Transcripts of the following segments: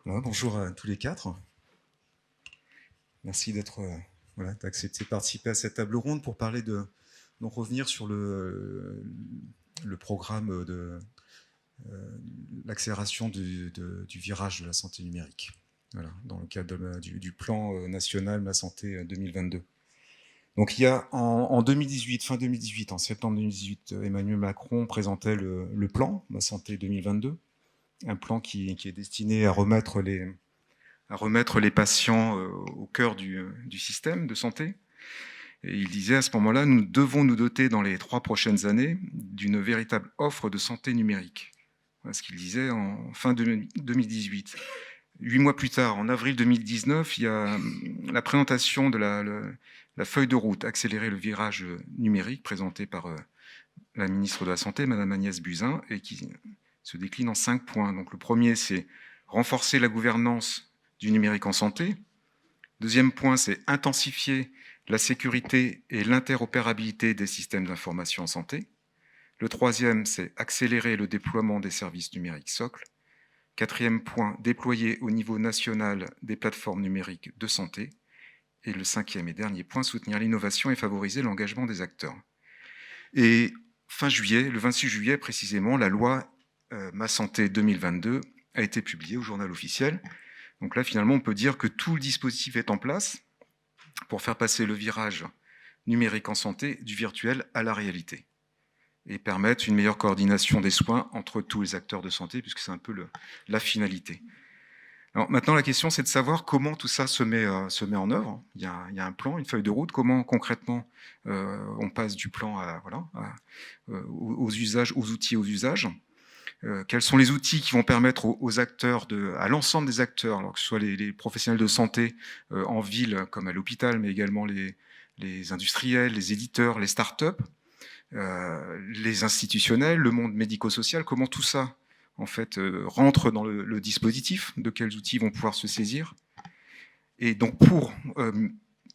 Voilà, bonjour à tous les quatre. Merci d'accepter de participer à cette table ronde pour parler donc revenir sur le programme de l'accélération du virage de la santé numérique. Voilà, dans le cadre du plan national Ma Santé 2022. Donc il y a en 2018, fin 2018, en septembre 2018, Emmanuel Macron présentait le plan Ma Santé 2022, un plan qui est destiné à remettre les patients au cœur du système de santé. Et il disait à ce moment-là, nous devons nous doter dans les 3 prochaines années d'une véritable offre de santé numérique. Voilà ce qu'il disait en fin 2018. 8 mois plus tard, en avril 2019, il y a la présentation de la feuille de route Accélérer le virage numérique, présentée par la ministre de la Santé, Madame Agnès Buzyn, et qui se décline en 5 points. Donc le premier, c'est renforcer la gouvernance du numérique en santé. Deuxième point, c'est intensifier la sécurité et l'interopérabilité des systèmes d'information en santé. Le troisième, c'est accélérer le déploiement des services numériques socles. Quatrième point, déployer au niveau national des plateformes numériques de santé. Et le cinquième et dernier point, soutenir l'innovation et favoriser l'engagement des acteurs. Et fin juillet, le 26 juillet précisément, la loi Ma Santé 2022 a été publiée au journal officiel. Donc là, finalement, on peut dire que tout le dispositif est en place pour faire passer le virage numérique en santé du virtuel à la réalité et permettre une meilleure coordination des soins entre tous les acteurs de santé, puisque c'est un peu la finalité. Alors maintenant, la question, c'est de savoir comment tout ça se met en œuvre. Il y a un plan, une feuille de route. Comment concrètement on passe du plan aux usages, aux outils, aux usages. Quels sont les outils qui vont permettre aux acteurs, à l'ensemble des acteurs, alors que ce soit les professionnels de santé en ville comme à l'hôpital, mais également les industriels, les éditeurs, les startups, les institutionnels, le monde médico-social, comment tout ça en fait rentre dans le dispositif, de quels outils vont pouvoir se saisir. Et donc pour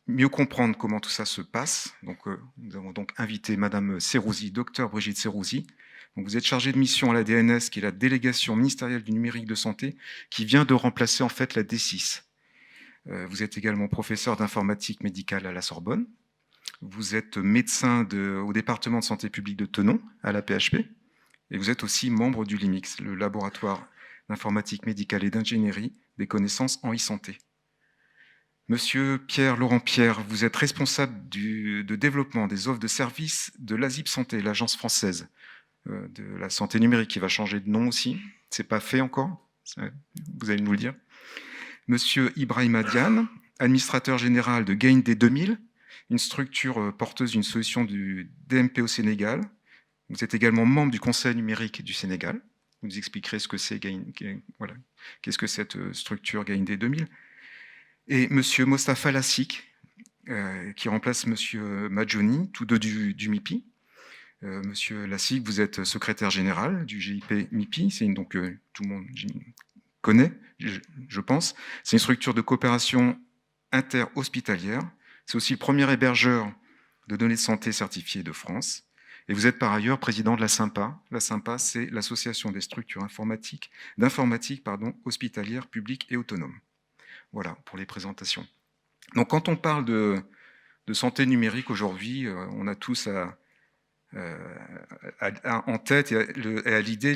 mieux comprendre comment tout ça se passe, nous avons donc invité Madame Serrouzi, docteur Brigitte Serrouzi. Donc vous êtes chargée de mission à la DNS, qui est la délégation ministérielle du numérique de santé, qui vient de remplacer en fait la D6. Vous êtes également professeur d'informatique médicale à la Sorbonne. Vous êtes médecin au département de santé publique de Thonon, à la PHP. Et vous êtes aussi membre du LIMIX, le laboratoire d'informatique médicale et d'ingénierie des connaissances en e-santé. Monsieur Pierre-Laurent Pierre, vous êtes responsable de développement des offres de services de l'ASIP Santé, l'agence française de la santé numérique, qui va changer de nom aussi. C'est pas fait encore, vous allez nous le dire. Monsieur Ibrahima Diane, administrateur général de GainD 2000, une structure porteuse d'une solution du DMP au Sénégal. Vous êtes également membre du Conseil numérique du Sénégal. Vous nous expliquerez ce que c'est voilà, qu'est-ce que cette structure GainD 2000. Et monsieur Mostafa Lassik, qui remplace monsieur Madjoni, tous deux du MIPI. Monsieur Lassik, vous êtes secrétaire général du GIP MIPI, c'est donc tout le monde connaît, je pense. C'est une structure de coopération interhospitalière. C'est aussi le premier hébergeur de données de santé certifiées de France. Et vous êtes par ailleurs président de la SYMPA. La SYMPA, c'est l'association des structures d'informatique hospitalières, publiques et autonomes. Voilà pour les présentations. Donc quand on parle de santé numérique aujourd'hui, on a tous en tête et à l'idée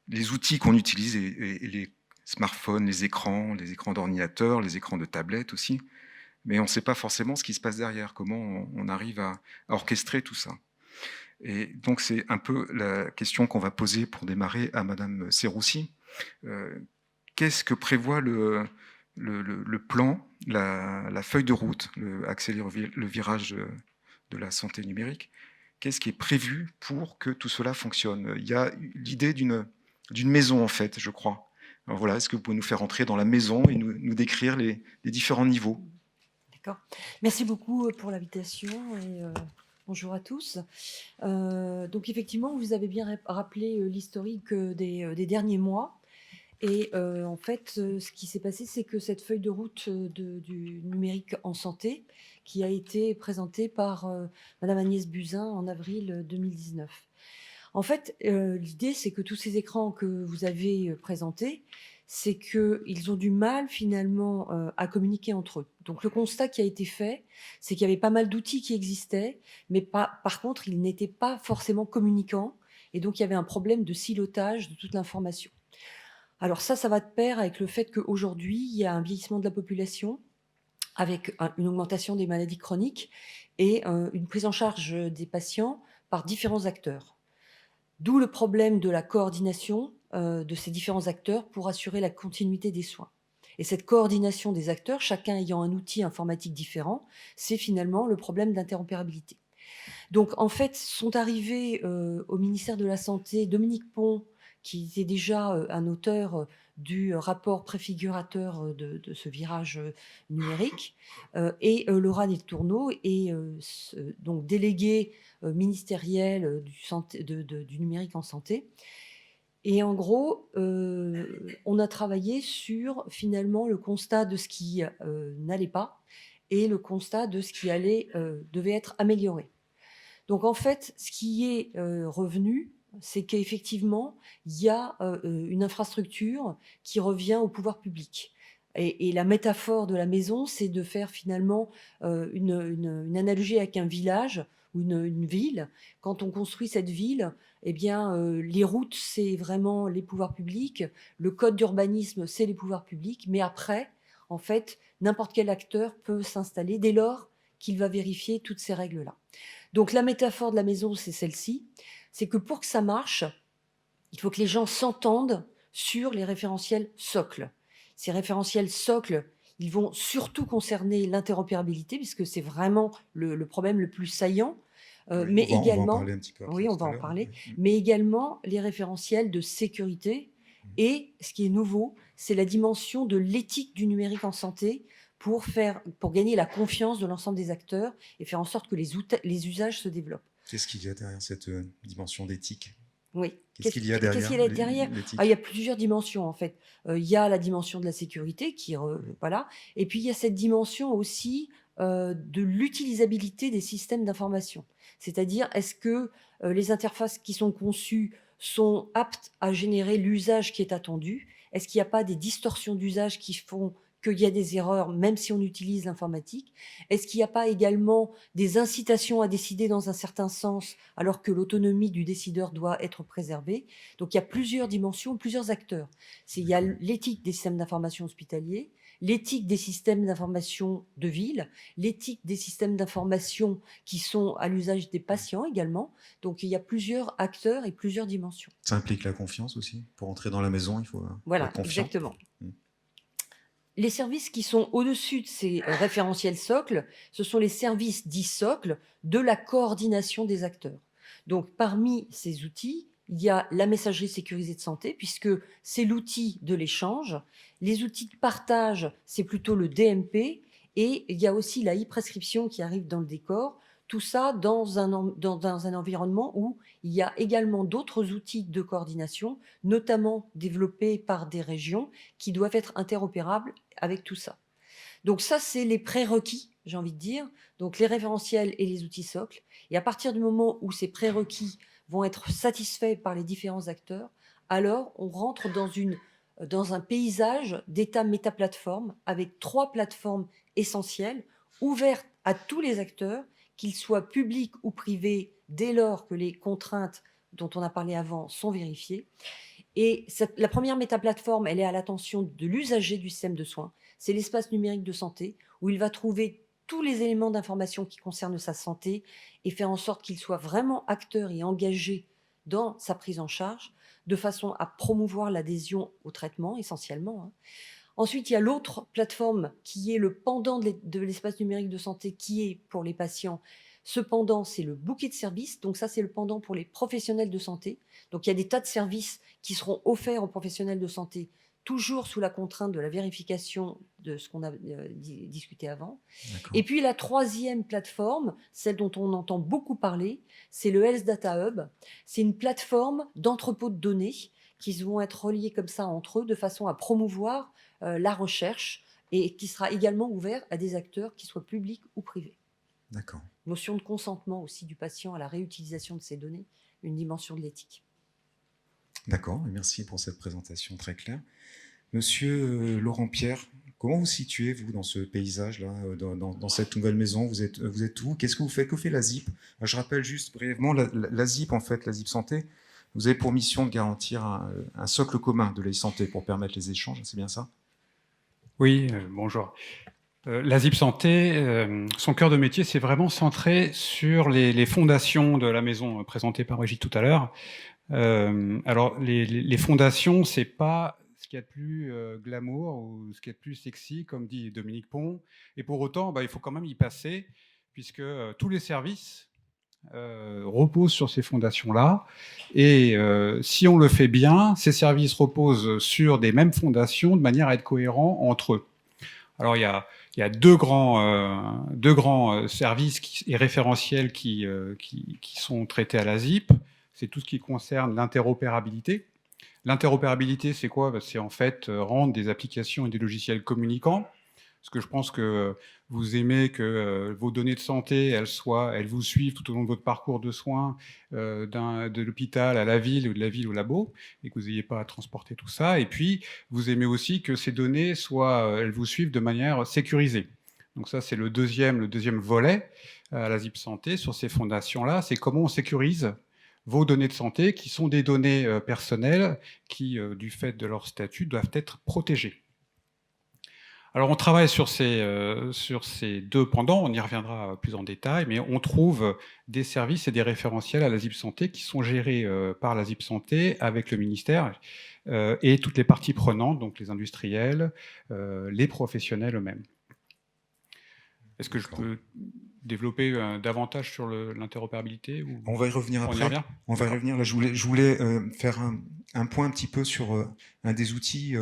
les outils qu'on utilise, et les smartphones, les écrans d'ordinateur, les écrans de tablette aussi, mais on ne sait pas forcément ce qui se passe derrière, comment on arrive à orchestrer tout ça. Et donc c'est un peu la question qu'on va poser pour démarrer à Madame Serrouzi. Qu'est-ce que prévoit le plan, la feuille de route, accélérer le virage de la santé numérique? Qu'est-ce qui est prévu pour que tout cela fonctionne? Il y a l'idée d'une maison, en fait, je crois. Alors voilà, est-ce que vous pouvez nous faire entrer dans la maison et nous décrire les différents niveaux? D'accord. Merci beaucoup pour l'invitation et bonjour à tous. Donc effectivement, vous avez bien rappelé l'historique des derniers mois. Et en fait, ce qui s'est passé, c'est que cette feuille de route du numérique en santé, qui a été présentée par Madame Agnès Buzyn en avril 2019. En fait, l'idée, c'est que tous ces écrans que vous avez présentés, c'est qu'ils ont du mal finalement à communiquer entre eux. Donc le constat qui a été fait, c'est qu'il y avait pas mal d'outils qui existaient, mais par contre, ils n'étaient pas forcément communicants, et donc il y avait un problème de silotage de toute l'information. Alors ça va de pair avec le fait qu'aujourd'hui, il y a un vieillissement de la population, avec une augmentation des maladies chroniques et une prise en charge des patients par différents acteurs. D'où le problème de la coordination de ces différents acteurs pour assurer la continuité des soins. Et cette coordination des acteurs, chacun ayant un outil informatique différent, c'est finalement le problème d'interopérabilité. Donc en fait, sont arrivés au ministère de la Santé Dominique Pont, qui était déjà un auteur du rapport préfigurateur de ce virage numérique, et Laura Del-Tourneau est donc déléguée ministérielle du numérique en santé. Et en gros, on a travaillé sur finalement le constat de ce qui n'allait pas et le constat de ce qui devait être amélioré. Donc en fait, ce qui est revenu, c'est qu'effectivement, il y a une infrastructure qui revient au pouvoir public. Et la métaphore de la maison, c'est de faire finalement une analogie avec un village ou une ville. Quand on construit cette ville, eh bien, les routes, c'est vraiment les pouvoirs publics. Le code d'urbanisme, c'est les pouvoirs publics. Mais après, en fait, n'importe quel acteur peut s'installer dès lors qu'il va vérifier toutes ces règles-là. Donc la métaphore de la maison, c'est celle-ci. C'est que pour que ça marche, il faut que les gens s'entendent sur les référentiels socles. Ces référentiels socles, ils vont surtout concerner l'interopérabilité, puisque c'est vraiment le problème le plus saillant. Oui, mais on va en également, parler un petit peu après, oui, on tout va à en l'heure. parler, Oui. mais également les référentiels de sécurité. Et ce qui est nouveau, c'est la dimension de l'éthique du numérique en santé pour gagner la confiance de l'ensemble des acteurs et faire en sorte que les usages se développent. Qu'est-ce qu'il y a derrière cette dimension d'éthique? Oui. Qu'est-ce qu'il y a Qu'est-ce derrière qu'il y a derrière? Il y l'éthique? a plusieurs dimensions en fait. Il y a la dimension de la sécurité voilà, et puis il y a cette dimension aussi de l'utilisabilité des systèmes d'information. C'est-à-dire, est-ce que les interfaces qui sont conçues sont aptes à générer l'usage qui est attendu? Est-ce qu'il n'y a pas des distorsions d'usage qui font qu'il y a des erreurs, même si on utilise l'informatique? Est-ce qu'il n'y a pas également des incitations à décider dans un certain sens, alors que l'autonomie du décideur doit être préservée? Donc il y a plusieurs dimensions, plusieurs acteurs. Il y a l'éthique des systèmes d'information hospitaliers, l'éthique des systèmes d'information de ville, l'éthique des systèmes d'information qui sont à l'usage des patients également. Donc il y a plusieurs acteurs et plusieurs dimensions. Ça implique la confiance aussi. Pour entrer dans la maison, il faut Voilà, être confiant. exactement. Les services qui sont au-dessus de ces référentiels socles, ce sont les services dits socles de la coordination des acteurs. Donc, parmi ces outils, il y a la messagerie sécurisée de santé, puisque c'est l'outil de l'échange. Les outils de partage, c'est plutôt le DMP. Et il y a aussi la e-prescription qui arrive dans le décor. Tout ça dans un environnement où il y a également d'autres outils de coordination, notamment développés par des régions, qui doivent être interopérables avec tout ça. Donc ça, c'est les prérequis, j'ai envie de dire, donc les référentiels et les outils socles. Et à partir du moment où ces prérequis vont être satisfaits par les différents acteurs, alors on rentre dans un paysage d'état métaplateforme avec 3 plateformes essentielles ouvertes à tous les acteurs, qu'ils soient publics ou privés, dès lors que les contraintes dont on a parlé avant sont vérifiées. Et la première métaplateforme, elle est à l'attention de l'usager du système de soins. C'est l'espace numérique de santé, où il va trouver tous les éléments d'information qui concernent sa santé et faire en sorte qu'il soit vraiment acteur et engagé dans sa prise en charge, de façon à promouvoir l'adhésion au traitement essentiellement. Ensuite, il y a l'autre plateforme qui est le pendant de l'espace numérique de santé, qui est pour les patients. Cependant, c'est le bouquet de services. Donc ça, c'est le pendant pour les professionnels de santé. Donc il y a des tas de services qui seront offerts aux professionnels de santé, toujours sous la contrainte de la vérification de ce qu'on a discuté avant. Et puis la troisième plateforme, celle dont on entend beaucoup parler, c'est le Health Data Hub. C'est une plateforme d'entrepôt de données qui vont être reliés comme ça entre eux, de façon à promouvoir la recherche, et qui sera également ouvert à des acteurs qui soient publics ou privés. D'accord. Notion de consentement aussi du patient à la réutilisation de ces données, une dimension de l'éthique. D'accord, merci pour cette présentation très claire. Monsieur Laurent Pierre, comment vous situez, vous, dans ce paysage-là, dans cette nouvelle maison? Vous êtes où? Qu'est-ce que vous faites? Que fait la ZIP? Je rappelle juste brièvement, la ZIP, en fait, la ZIP Santé, vous avez pour mission de garantir un socle commun de l'e-santé pour permettre les échanges, c'est bien ça? Oui, bonjour. La ZIP Santé, son cœur de métier, c'est vraiment centré sur les fondations de la maison présentée par Brigitte tout à l'heure. Alors, les fondations, c'est pas ce qu'il y a de plus glamour ou ce qu'il y a de plus sexy, comme dit Dominique Pont. Et pour autant, il faut quand même y passer, puisque tous les services reposent sur ces fondations-là. Et si on le fait bien, ces services reposent sur des mêmes fondations de manière à être cohérents entre eux. Alors, il y a deux grands services et référentiels qui sont traités à la ZIP. C'est tout ce qui concerne l'interopérabilité. L'interopérabilité, c'est quoi? C'est en fait rendre des applications et des logiciels communicants. Parce que je pense que vous aimez que vos données de santé, elles vous suivent tout au long de votre parcours de soins, de l'hôpital à la ville ou de la ville au labo, et que vous n'ayez pas à transporter tout ça. Et puis, vous aimez aussi que ces données elles vous suivent de manière sécurisée. Donc ça, c'est le deuxième volet à la ZIP Santé sur ces fondations-là. C'est comment on sécurise vos données de santé, qui sont des données personnelles qui, du fait de leur statut, doivent être protégées. Alors on travaille sur ces deux pendants, on y reviendra plus en détail, mais on trouve des services et des référentiels à la ZIP Santé qui sont gérés par la ZIP Santé avec le ministère et toutes les parties prenantes, donc les industriels, les professionnels eux-mêmes. Est-ce que je peux développer davantage sur l'interopérabilité ou... On va y revenir après. On va y revenir. Là, je voulais faire un point un petit peu sur un des outils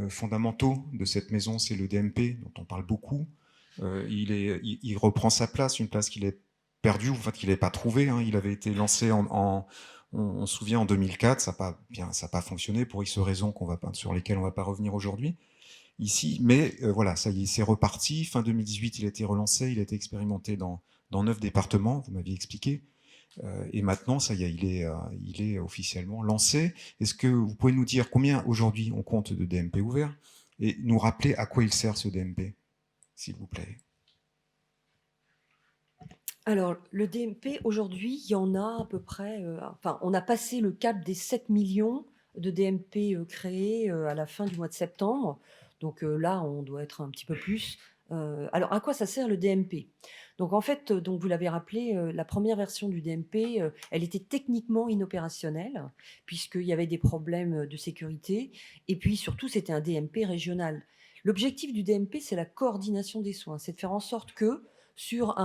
fondamentaux de cette maison, c'est le DMP, dont on parle beaucoup. Il reprend sa place, une place qu'il est perdue, en fait qu'il n'avait pas trouvée. Hein. Il avait été lancé on se souvient en 2004, ça n'a pas fonctionné pour X raisons sur lesquelles on ne va pas revenir aujourd'hui ici, mais voilà, ça y est, c'est reparti. Fin 2018, il a été relancé, il a été expérimenté dans 9 départements, vous m'aviez expliqué. Et maintenant, ça y est, il est officiellement lancé. Est-ce que vous pouvez nous dire combien aujourd'hui on compte de DMP ouverts et nous rappeler à quoi il sert ce DMP, s'il vous plaît? Alors, le DMP, aujourd'hui, il y en a à peu près, on a passé le cap des 7 millions de DMP créés à la fin du mois de septembre. Donc là, on doit être un petit peu plus. Alors, à quoi ça sert le DMP? Donc, en fait, donc vous l'avez rappelé, la première version du DMP, elle était techniquement inopérationnelle, puisqu'il y avait des problèmes de sécurité. Et puis, surtout, c'était un DMP régional. L'objectif du DMP, c'est la coordination des soins. C'est de faire en sorte que sur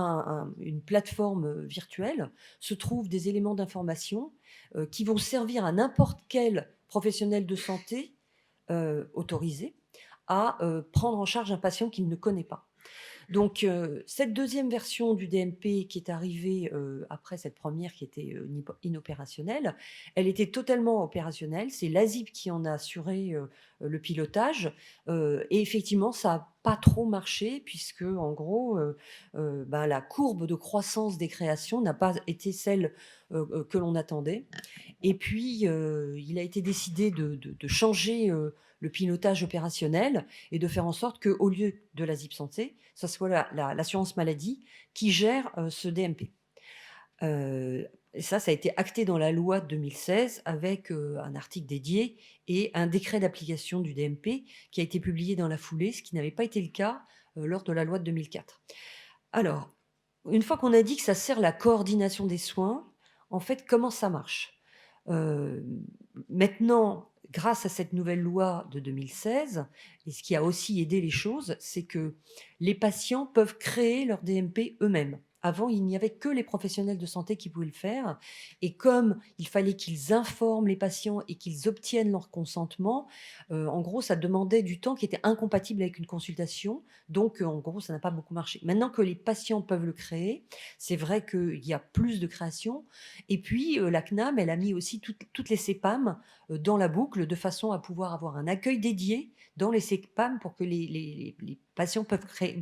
une plateforme virtuelle se trouvent des éléments d'information qui vont servir à n'importe quel professionnel de santé autorisé à prendre en charge un patient qu'il ne connaît pas. Donc, cette deuxième version du DMP qui est arrivée après cette première qui était inopérationnelle, elle était totalement opérationnelle. C'est l'ASIP qui en a assuré le pilotage. Et effectivement, ça n'a pas trop marché puisque, en gros, la courbe de croissance des créations n'a pas été celle que l'on attendait. Et puis, il a été décidé de changer le pilotage opérationnel et de faire en sorte qu'au lieu de la ZIP Santé, ce soit l'assurance maladie qui gère ce DMP. Et ça a été acté dans la loi de 2016 avec un article dédié et un décret d'application du DMP qui a été publié dans la foulée, ce qui n'avait pas été le cas lors de la loi de 2004. Alors, une fois qu'on a dit que ça sert la coordination des soins, en fait, comment ça marche? Maintenant, grâce à cette nouvelle loi de 2016, et ce qui a aussi aidé les choses, c'est que les patients peuvent créer leur DMP eux-mêmes. Avant, il n'y avait que les professionnels de santé qui pouvaient le faire. Et comme il fallait qu'ils informent les patients et qu'ils obtiennent leur consentement, en gros, ça demandait du temps qui était incompatible avec une consultation. Donc, en gros, ça n'a pas beaucoup marché. Maintenant que les patients peuvent le créer, c'est vrai qu'il y a plus de création. Et puis, la CNAM, elle a mis aussi toutes les CEPAM dans la boucle de façon à pouvoir avoir un accueil dédié dans les CEPAM pour que les patients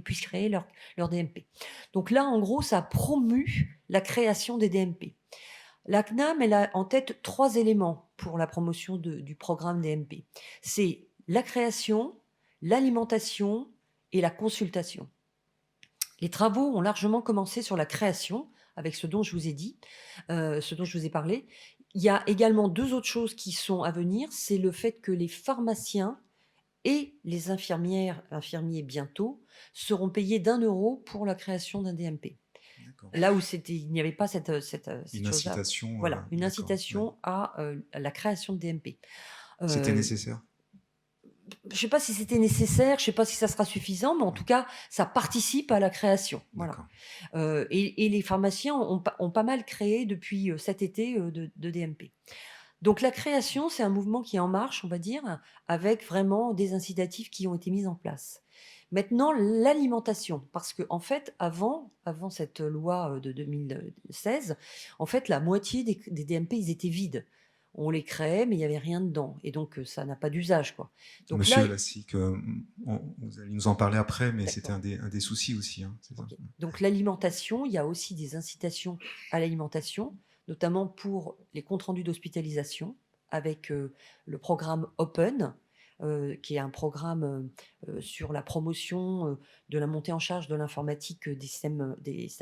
puissent créer leur DMP. Donc là, en gros, ça a promu la création des DMP. La CNAM, elle a en tête 3 éléments pour la promotion du programme DMP. C'est la création, l'alimentation et la consultation. Les travaux ont largement commencé sur la création, avec ce dont je vous ai dit, ce dont je vous ai parlé. Il y a également 2 autres choses qui sont à venir, c'est le fait que les pharmaciens et les infirmiers bientôt, seront payés d'1 € pour la création d'un DMP. D'accord. Là où il n'y avait pas cette Une chose-là. incitation. Voilà, une D'accord, ouais. incitation à la création de DMP. C'était nécessaire? Je ne sais pas si c'était nécessaire, je ne sais pas si ça sera suffisant, mais en tout cas, ça participe à la création. Voilà. D'accord. Et les pharmaciens ont pas mal créé depuis cet été de DMP. Donc la création, c'est un mouvement qui est en marche, on va dire, avec vraiment des incitatifs qui ont été mis en place. Maintenant, l'alimentation, parce que en fait, avant cette loi de 2016, en fait, la moitié des DMP, ils étaient vides. On les créait, mais il n'y avait rien dedans. Et donc, ça n'a pas d'usage, quoi. Donc Monsieur là, Lassique, vous allez nous en parler après, mais c'était d'accord. un des soucis aussi. Hein, c'est ça. Ok. Donc l'alimentation, il y a aussi des incitations à l'alimentation, notamment pour les comptes rendus d'hospitalisation, avec le programme Open, qui est un programme sur la promotion de la montée en charge de l'informatique des systèmes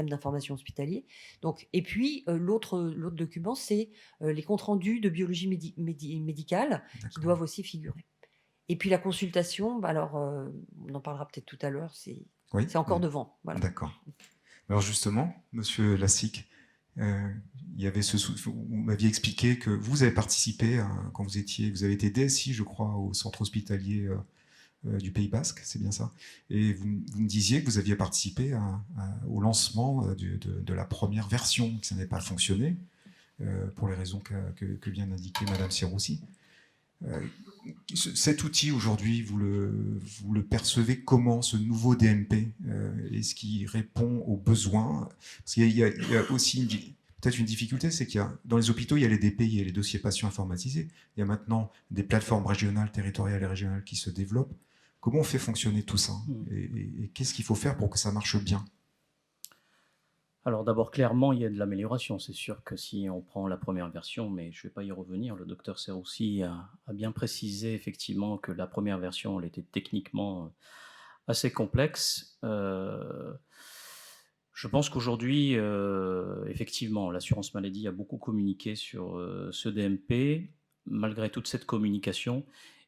d'information hospitaliers. Donc, et puis l'autre document, c'est les comptes rendus de biologie médicale qui D'accord. doivent aussi figurer. Et puis la consultation, bah alors on en parlera peut-être tout à l'heure, c'est encore devant. Voilà. D'accord. Alors justement, Monsieur Lassique, il y avait vous m'aviez expliqué que vous avez participé quand vous avez été DSI, je crois, au centre hospitalier du Pays Basque, c'est bien ça. Et vous me disiez que vous aviez participé au lancement de la première version, que ça n'avait pas fonctionné, pour les raisons que vient d'indiquer Madame Serroussi. Cet outil aujourd'hui, vous le percevez comment, ce nouveau DMP? Est-ce qu'il répond aux besoins? Parce qu'il y a aussi peut-être une difficulté, c'est dans les hôpitaux, il y a les DPI et les dossiers patients informatisés. Il y a maintenant des plateformes régionales, territoriales et régionales qui se développent. Comment on fait fonctionner tout ça? Et qu'est-ce qu'il faut faire pour que ça marche bien? Alors d'abord, clairement, il y a de l'amélioration. C'est sûr que si on prend la première version, mais je ne vais pas y revenir, le docteur Serroussi a bien précisé effectivement que la première version, elle était techniquement assez complexe. Je pense qu'aujourd'hui, effectivement, l'assurance maladie a beaucoup communiqué sur ce DMP. Malgré toute cette communication,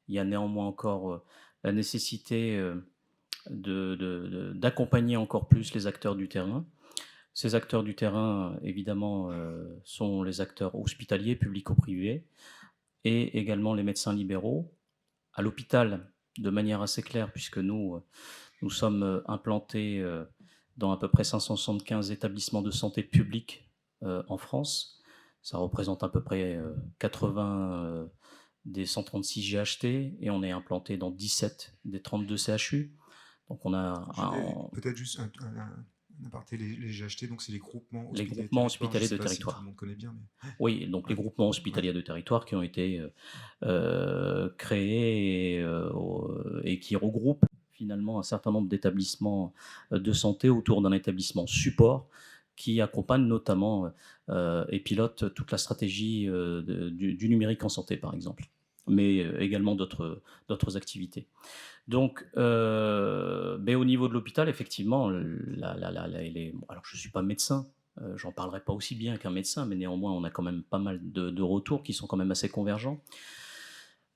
il y a néanmoins encore la nécessité d'accompagner encore plus les acteurs du terrain. Ces acteurs du terrain, évidemment, sont les acteurs hospitaliers, publics ou privés, et également les médecins libéraux. À l'hôpital, de manière assez claire, puisque nous sommes implantés dans à peu près 575 établissements de santé publics en France. Ça représente à peu près 80 des 136 GHT, et on est implanté dans 17 des 32 CHU. Donc on a peut-être juste un aparté, les GHT, donc c'est les groupements hospitaliers de territoire. Tout le monde connaît bien. Mais... Oui, donc les groupements hospitaliers de territoire qui ont été créés et qui regroupent finalement un certain nombre d'établissements de santé autour d'un établissement support qui accompagne notamment et pilote toute la stratégie du numérique en santé, par exemple, mais également d'autres activités. Donc, mais au niveau de l'hôpital, effectivement, alors je ne suis pas médecin, j'en parlerai pas aussi bien qu'un médecin, mais néanmoins, on a quand même pas mal de retours qui sont quand même assez convergents.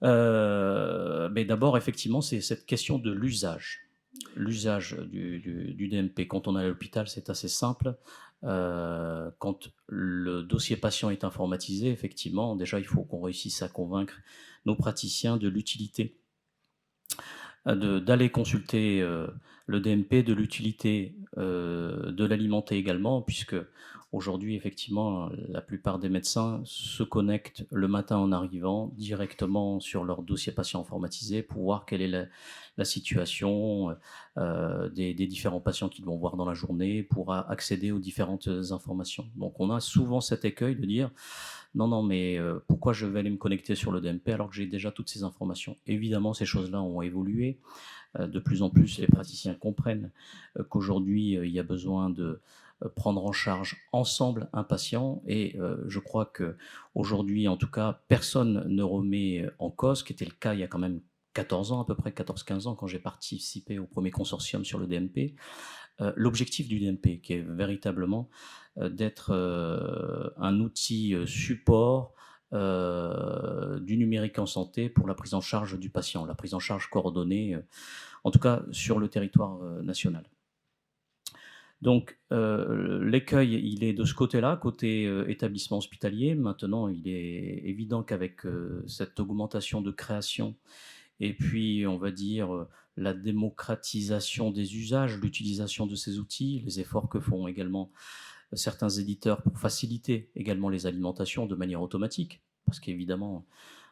Mais d'abord, effectivement, c'est cette question de l'usage du DMP. Quand on est à l'hôpital, c'est assez simple. Quand le dossier patient est informatisé, effectivement, déjà, il faut qu'on réussisse à convaincre nos praticiens de l'utilité d'aller consulter le DMP, de l'utilité de l'alimenter également, puisque aujourd'hui, effectivement, la plupart des médecins se connectent le matin en arrivant directement sur leur dossier patient informatisé pour voir quelle est la situation des différents patients qu'ils vont voir dans la journée, pour accéder aux différentes informations. Donc on a souvent cet écueil de dire non, mais pourquoi je vais aller me connecter sur le DMP alors que j'ai déjà toutes ces informations? Évidemment, ces choses-là ont évolué. De plus en plus, les praticiens comprennent qu'aujourd'hui, il y a besoin de prendre en charge ensemble un patient, et je crois qu'aujourd'hui, en tout cas, personne ne remet en cause, ce qui était le cas il y a quand même 14 ans à peu près, 14-15 ans, quand j'ai participé au premier consortium sur le DMP, l'objectif du DMP, qui est véritablement d'être un outil support du numérique en santé pour la prise en charge du patient, la prise en charge coordonnée, en tout cas sur le territoire national. Donc l'écueil, il est de ce côté-là, côté établissement hospitalier. Maintenant, il est évident qu'avec cette augmentation de création et puis, on va dire, la démocratisation des usages, l'utilisation de ces outils, les efforts que font également certains éditeurs pour faciliter également les alimentations de manière automatique. Parce qu'évidemment,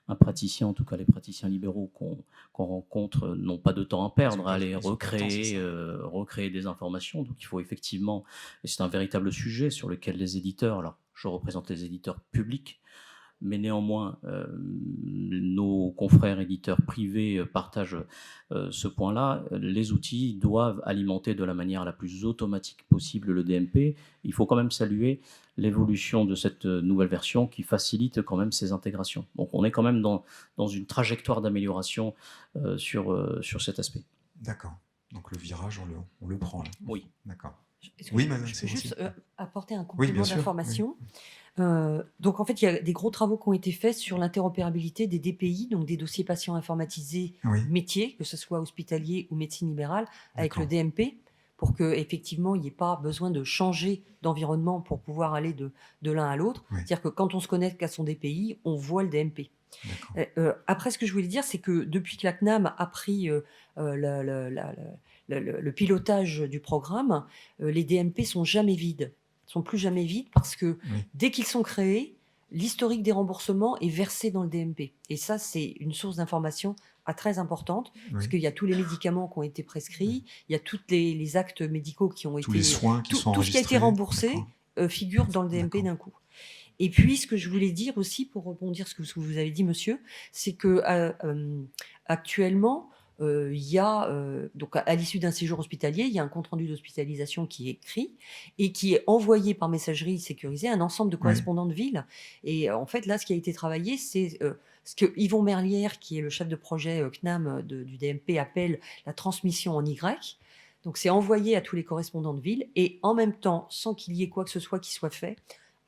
un praticien, en tout cas les praticiens libéraux qu'on rencontre, n'ont pas de temps à perdre à aller recréer des informations. Donc il faut effectivement, et c'est un véritable sujet sur lequel les éditeurs, alors je représente les éditeurs publics, mais néanmoins, nos confrères éditeurs privés partagent ce point-là. Les outils doivent alimenter de la manière la plus automatique possible le DMP. Il faut quand même saluer l'évolution de cette nouvelle version qui facilite quand même ces intégrations. Donc on est quand même dans une trajectoire d'amélioration sur cet aspect. D'accord. Donc le virage, on le prend là. Oui. D'accord. Oui, madame, je peux juste apporter un Oui, complément bien sûr. d'information. Donc en fait, il y a des gros travaux qui ont été faits sur l'interopérabilité des DPI, donc des dossiers patients informatisés Oui. métiers, que ce soit hospitalier ou médecine libérale, avec le D'accord. DMP, pour qu'effectivement, il n'y ait pas besoin de changer d'environnement pour pouvoir aller de l'un à l'autre. Oui. C'est-à-dire que quand on se connecte à son DPI, on voit le DMP. D'accord. Après, ce que je voulais dire, c'est que depuis que la CNAM a pris le pilotage du programme, les DMP sont jamais vides, sont plus jamais vides parce que Oui. dès qu'ils sont créés, l'historique des remboursements est versé dans le DMP. Et ça, c'est une source d'information très importante parce Oui. qu'il y a tous les médicaments qui ont été prescrits, il y a tous les actes médicaux qui ont Tous été... les soins qui sont tout ce qui a été enregistrés. remboursé D'accord. figure dans le DMP D'accord. d'un coup. Et puis, ce que je voulais dire aussi, pour rebondir sur ce que vous avez dit, monsieur, c'est que actuellement, il y a, donc à l'issue d'un séjour hospitalier, il y a un compte-rendu d'hospitalisation qui est écrit et qui est envoyé par messagerie sécurisée à un ensemble de correspondants de ville. Et en fait, là, ce qui a été travaillé, c'est ce que Yvon Merlière, qui est le chef de projet CNAM du DMP, appelle la transmission en Y. Donc, c'est envoyé à tous les correspondants de ville et en même temps, sans qu'il y ait quoi que ce soit qui soit fait,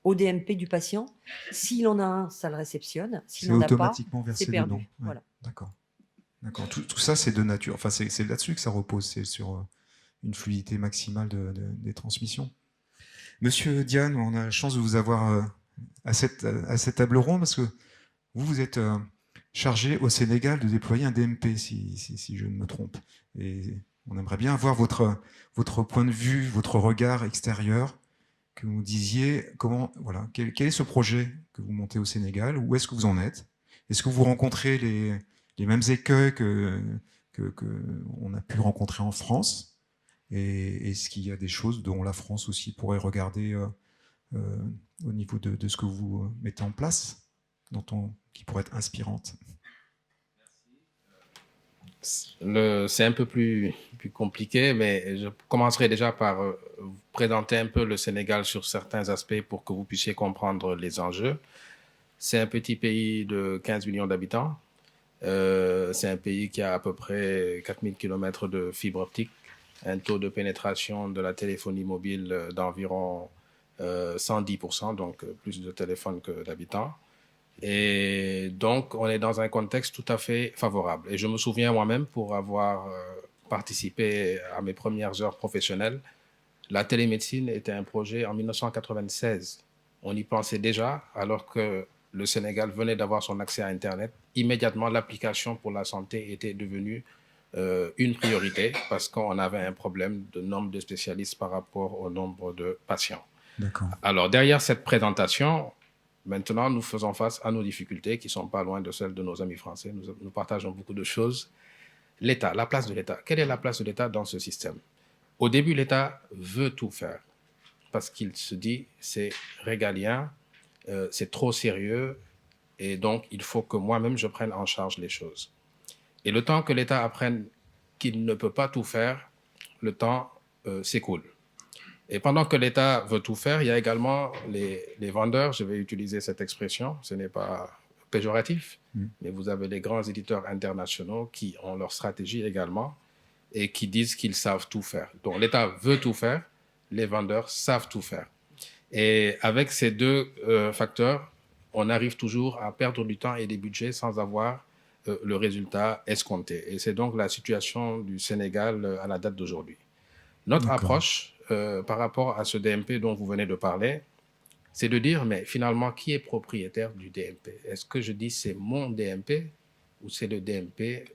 au DMP du patient. S'il en a un, ça le réceptionne. S'il C'est n'en a pas, automatiquement versé c'est perdu. dedans. Ouais. Voilà. D'accord. D'accord. Tout ça, c'est de nature. Enfin, c'est là-dessus que ça repose. C'est sur une fluidité maximale des transmissions. Monsieur Diane, on a la chance de vous avoir à cette table ronde parce que vous êtes chargé au Sénégal de déployer un DMP, si je ne me trompe. Et on aimerait bien avoir votre point de vue, votre regard extérieur, que vous nous disiez quel est ce projet que vous montez au Sénégal, où est-ce que vous en êtes? Est-ce que vous rencontrez les mêmes écueils que on a pu rencontrer en France? Et est-ce qu'il y a des choses dont la France aussi pourrait regarder au niveau de ce que vous mettez en place, qui pourrait être inspirante? C'est un peu plus compliqué, mais je commencerai déjà par vous présenter un peu le Sénégal sur certains aspects pour que vous puissiez comprendre les enjeux. C'est un petit pays de 15 millions d'habitants. C'est un pays qui a à peu près 4000 km de fibre optique, un taux de pénétration de la téléphonie mobile d'environ 110%, donc plus de téléphones que d'habitants. Et donc, on est dans un contexte tout à fait favorable. Et je me souviens moi-même, pour avoir participé à mes premières heures professionnelles, la télémédecine était un projet en 1996. On y pensait déjà, alors que le Sénégal venait d'avoir son accès à Internet. Immédiatement, l'application pour la santé était devenue une priorité parce qu'on avait un problème de nombre de spécialistes par rapport au nombre de patients. D'accord. Alors, derrière cette présentation, maintenant, nous faisons face à nos difficultés qui ne sont pas loin de celles de nos amis français. Nous partageons beaucoup de choses. L'État, la place de l'État. Quelle est la place de l'État dans ce système? Au début, l'État veut tout faire parce qu'il se dit c'est régalien, c'est trop sérieux et donc il faut que moi-même je prenne en charge les choses. Et le temps que l'État apprenne qu'il ne peut pas tout faire, le temps s'écoule. Et pendant que l'État veut tout faire, il y a également les vendeurs, je vais utiliser cette expression, ce n'est pas péjoratif, Mm. mais vous avez les grands éditeurs internationaux qui ont leur stratégie également et qui disent qu'ils savent tout faire. Donc l'État veut tout faire, les vendeurs savent tout faire. Et avec ces deux facteurs, on arrive toujours à perdre du temps et des budgets sans avoir le résultat escompté. Et c'est donc la situation du Sénégal à la date d'aujourd'hui. Notre D'accord. approche par rapport à ce DMP dont vous venez de parler, c'est de dire, mais finalement, qui est propriétaire du DMP? Est-ce que je dis c'est mon DMP ou c'est le DMP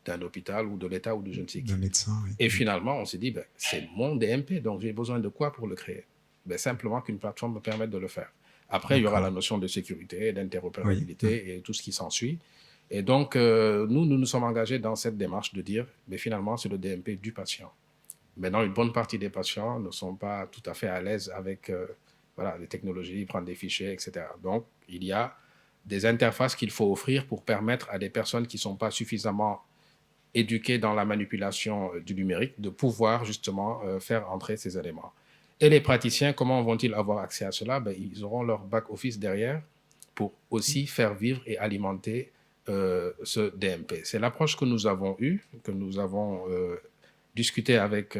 d'un hôpital ou de l'État ou de je ne sais qui? D'un médecin, oui. Et finalement, on s'est dit, ben, c'est mon DMP, donc j'ai besoin de quoi pour le créer? Ben, simplement qu'une plateforme me permette de le faire. Après, il y aura D'accord. la notion de sécurité, d'interopérabilité Oui. et tout ce qui s'ensuit. Et donc, nous nous sommes engagés dans cette démarche de dire, mais finalement, c'est le DMP du patient. Maintenant, une bonne partie des patients ne sont pas tout à fait à l'aise avec voilà, les technologies, prendre des fichiers, etc. Donc, il y a des interfaces qu'il faut offrir pour permettre à des personnes qui ne sont pas suffisamment éduquées dans la manipulation du numérique de pouvoir justement faire entrer ces éléments. Et les praticiens, comment vont-ils avoir accès à cela? Ben, ils auront leur back-office derrière pour aussi faire vivre et alimenter ce DMP. C'est l'approche que nous avons eue, que nous avons discuté avec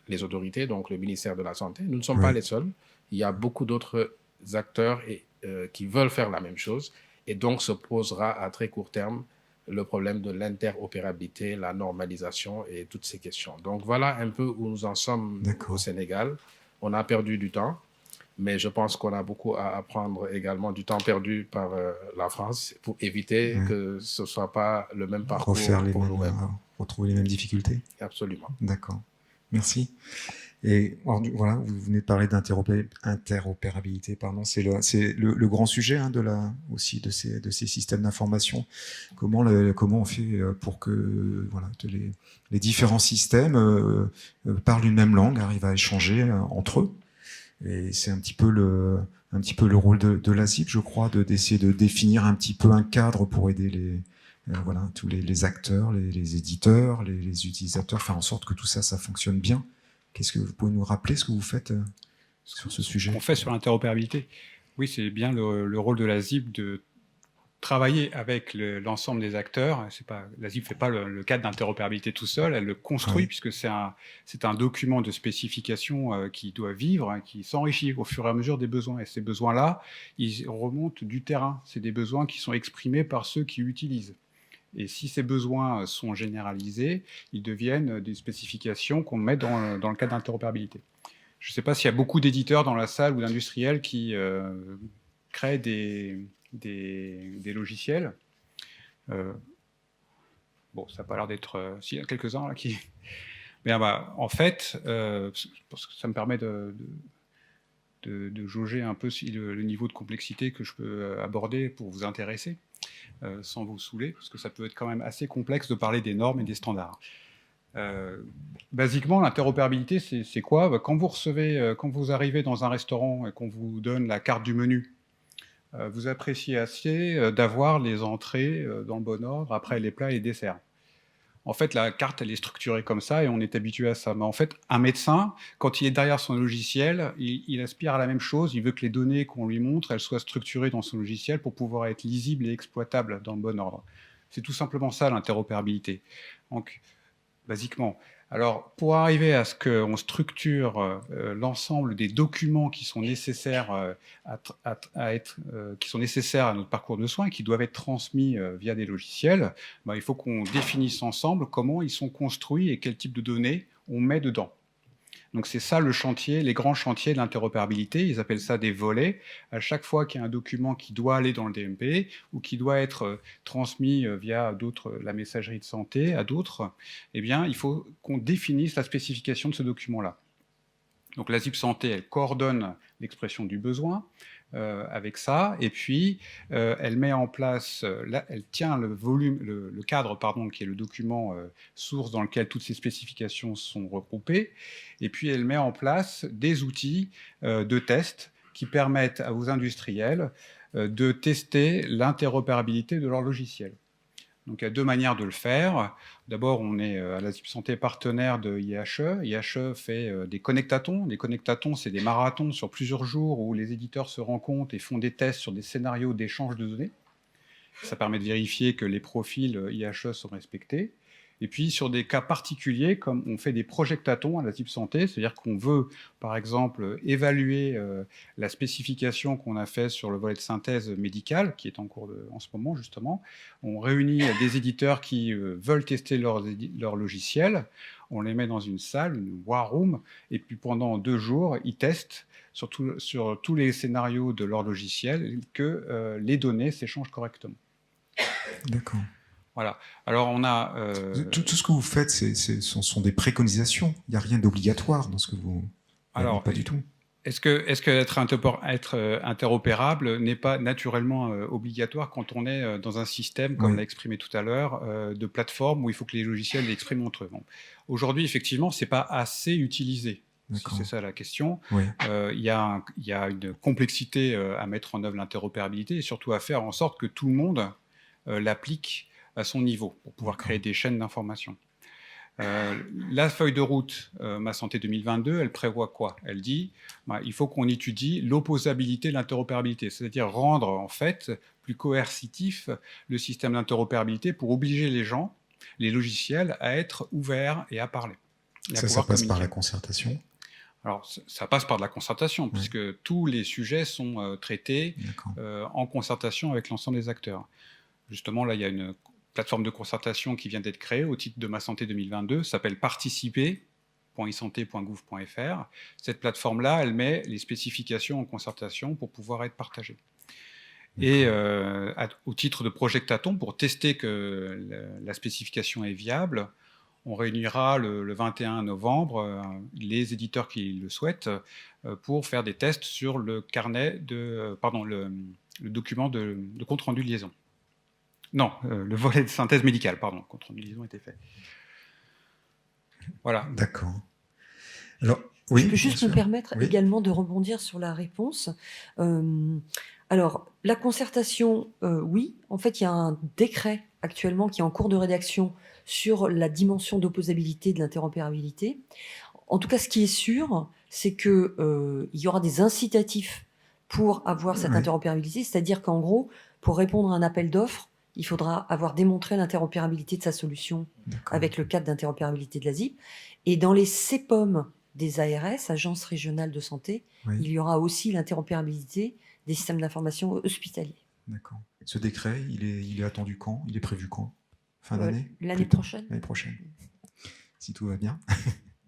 les autorités, donc le ministère de la Santé. Nous ne sommes pas les seuls. Il y a beaucoup d'autres acteurs qui veulent faire la même chose. Et donc, se posera à très court terme le problème de l'interopérabilité, la normalisation et toutes ces questions. Donc, voilà un peu où nous en sommes au Sénégal. On a perdu du temps, mais je pense qu'on a beaucoup à apprendre également du temps perdu par la France pour éviter que ce ne soit pas le même parcours pour nous-mêmes. Retrouver les mêmes difficultés. Absolument. D'accord. Merci. Et voilà, vous venez de parler d'interopérabilité, pardon. C'est le grand sujet hein, aussi de ces systèmes d'information. Comment on fait pour que voilà, les différents systèmes parlent une même langue, arrivent à échanger entre eux. Et c'est un petit peu le rôle de l'ASIP, je crois, d'essayer de définir un petit peu un cadre pour aider voilà, tous les acteurs, les éditeurs, les utilisateurs, faire en sorte que tout ça fonctionne bien. Qu'est-ce que vous pouvez nous rappeler ce que vous faites sur ce sujet? Ce qu'on fait sur l'interopérabilité, oui, c'est bien le rôle de la ZIP de travailler avec l'ensemble des acteurs. La ZIP ne fait pas le cadre d'interopérabilité tout seul, elle le construit puisque c'est un document de spécification qui doit vivre, hein, qui s'enrichit au fur et à mesure des besoins. Et ces besoins-là, ils remontent du terrain. C'est des besoins qui sont exprimés par ceux qui utilisent. Et si ces besoins sont généralisés, ils deviennent des spécifications qu'on met dans le cadre d'interopérabilité. Je ne sais pas s'il y a beaucoup d'éditeurs dans la salle ou d'industriels qui créent des logiciels. Bon, ça n'a pas l'air d'être... S'il y a quelques-uns là qui... Mais en fait, parce que ça me permet de jauger un peu le niveau de complexité que je peux aborder pour vous intéresser. Sans vous saouler, parce que ça peut être quand même assez complexe de parler des normes et des standards. Basiquement, l'interopérabilité, c'est quoi? Quand vous arrivez dans un restaurant et qu'on vous donne la carte du menu, vous appréciez assez d'avoir les entrées dans le bon ordre, après les plats et les desserts. En fait, la carte, elle est structurée comme ça et on est habitué à ça. Mais en fait, un médecin, quand il est derrière son logiciel, il aspire à la même chose. Il veut que les données qu'on lui montre, elles soient structurées dans son logiciel pour pouvoir être lisibles et exploitables dans le bon ordre. C'est tout simplement ça, l'interopérabilité. Donc, basiquement. Alors, pour arriver à ce qu'on structure l'ensemble des documents qui sont nécessaires qui sont nécessaires à notre parcours de soins, qui doivent être transmis via des logiciels, il faut qu'on définisse ensemble comment ils sont construits et quel type de données on met dedans. Donc c'est ça le chantier, les grands chantiers de l'interopérabilité, ils appellent ça des volets. À chaque fois qu'il y a un document qui doit aller dans le DMP ou qui doit être transmis via la messagerie de santé à d'autres, eh bien il faut qu'on définisse la spécification de ce document-là. Donc la ZIP Santé, elle coordonne l'expression du besoin avec ça, et puis elle met en place, elle tient le cadre, pardon, qui est le document source dans lequel toutes ces spécifications sont regroupées, et puis elle met en place des outils de test qui permettent à vos industriels de tester l'interopérabilité de leur logiciel. Donc il y a deux manières de le faire. D'abord, on est à la ZIP Santé partenaire de IHE. IHE fait des connectatons. Les connectatons, c'est des marathons sur plusieurs jours où les éditeurs se rencontrent et font des tests sur des scénarios d'échange de données. Ça permet de vérifier que les profils IHE sont respectés. Et puis, sur des cas particuliers, comme on fait des projectatons à la ZIP Santé, c'est-à-dire qu'on veut, par exemple, évaluer la spécification qu'on a fait sur le volet de synthèse médicale, qui est en cours en ce moment, justement. On réunit des éditeurs qui veulent tester leur logiciel. On les met dans une salle, une war room, et puis pendant 2 jours, ils testent sur tous les scénarios de leur logiciel que les données s'échangent correctement. D'accord. Voilà. Alors, on a... Tout ce que vous faites, sont des préconisations. Il n'y a rien d'obligatoire dans ce que vous... Alors, pas du tout. Est-ce que être interopérable n'est pas naturellement obligatoire quand on est dans un système, comme l'a exprimé tout à l'heure, de plateforme où il faut que les logiciels l'expriment entre eux? Bon. Aujourd'hui, effectivement, ce n'est pas assez utilisé. Si c'est ça la question. Oui. Il y a une complexité à mettre en œuvre l'interopérabilité et surtout à faire en sorte que tout le monde l'applique à son niveau pour pouvoir créer des chaînes d'information. La feuille de route Ma Santé 2022, elle prévoit quoi? Elle dit il faut qu'on étudie l'opposabilité de l'interopérabilité, c'est-à-dire rendre en fait plus coercitif le système d'interopérabilité pour obliger les gens, les logiciels, à être ouverts et à parler. Ça passe par la concertation? Alors, ça passe par de la concertation, puisque tous les sujets sont traités en concertation avec l'ensemble des acteurs. Justement, là, il y a une plateforme de concertation qui vient d'être créée au titre de Ma Santé 2022, s'appelle participer.isanté.gouv.fr. Cette plateforme-là, elle met les spécifications en concertation pour pouvoir être partagées. Et au titre de projectatons, pour tester que la spécification est viable, on réunira le 21 novembre les éditeurs qui le souhaitent pour faire des tests sur le document de compte-rendu de liaison. Non, le volet de synthèse médicale, pardon, compte-rendu de liaison était fait. Voilà. D'accord. Alors, oui, je peux juste me permettre également de rebondir sur la réponse. Alors, la concertation, oui. En fait, il y a un décret actuellement qui est en cours de rédaction sur la dimension d'opposabilité de l'interopérabilité. En tout cas, ce qui est sûr, c'est qu'il y aura des incitatifs pour avoir cette interopérabilité, c'est-à-dire qu'en gros, pour répondre à un appel d'offres, il faudra avoir démontré l'interopérabilité de sa solution avec le cadre d'interopérabilité de la ZIP. Et dans les CEPOM des ARS, Agences régionales de santé, il y aura aussi l'interopérabilité des systèmes d'information hospitaliers. D'accord. Ce décret, il est attendu quand? Il est prévu quand? Fin d'année? L'année prochaine. L'année prochaine, si tout va bien.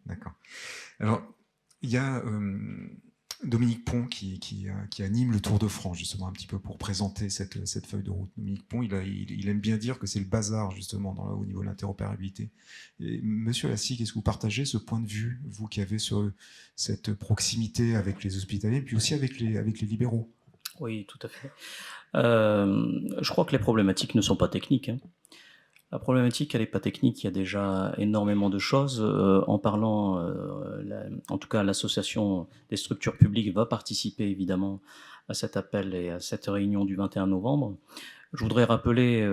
D'accord. Alors, il y a Dominique Pont qui anime le Tour de France, justement, un petit peu pour présenter cette feuille de route. Dominique Pont, il aime bien dire que c'est le bazar, justement, au niveau de l'interopérabilité. Et, Monsieur Lassique, est-ce que vous partagez ce point de vue, vous qui avez cette proximité avec les hospitaliers, puis aussi avec les libéraux? Oui, tout à fait. Je crois que les problématiques ne sont pas techniques. La problématique, elle n'est pas technique, il y a déjà énormément de choses. En parlant, en tout cas, l'association des structures publiques va participer évidemment à cet appel et à cette réunion du 21 novembre. Je voudrais rappeler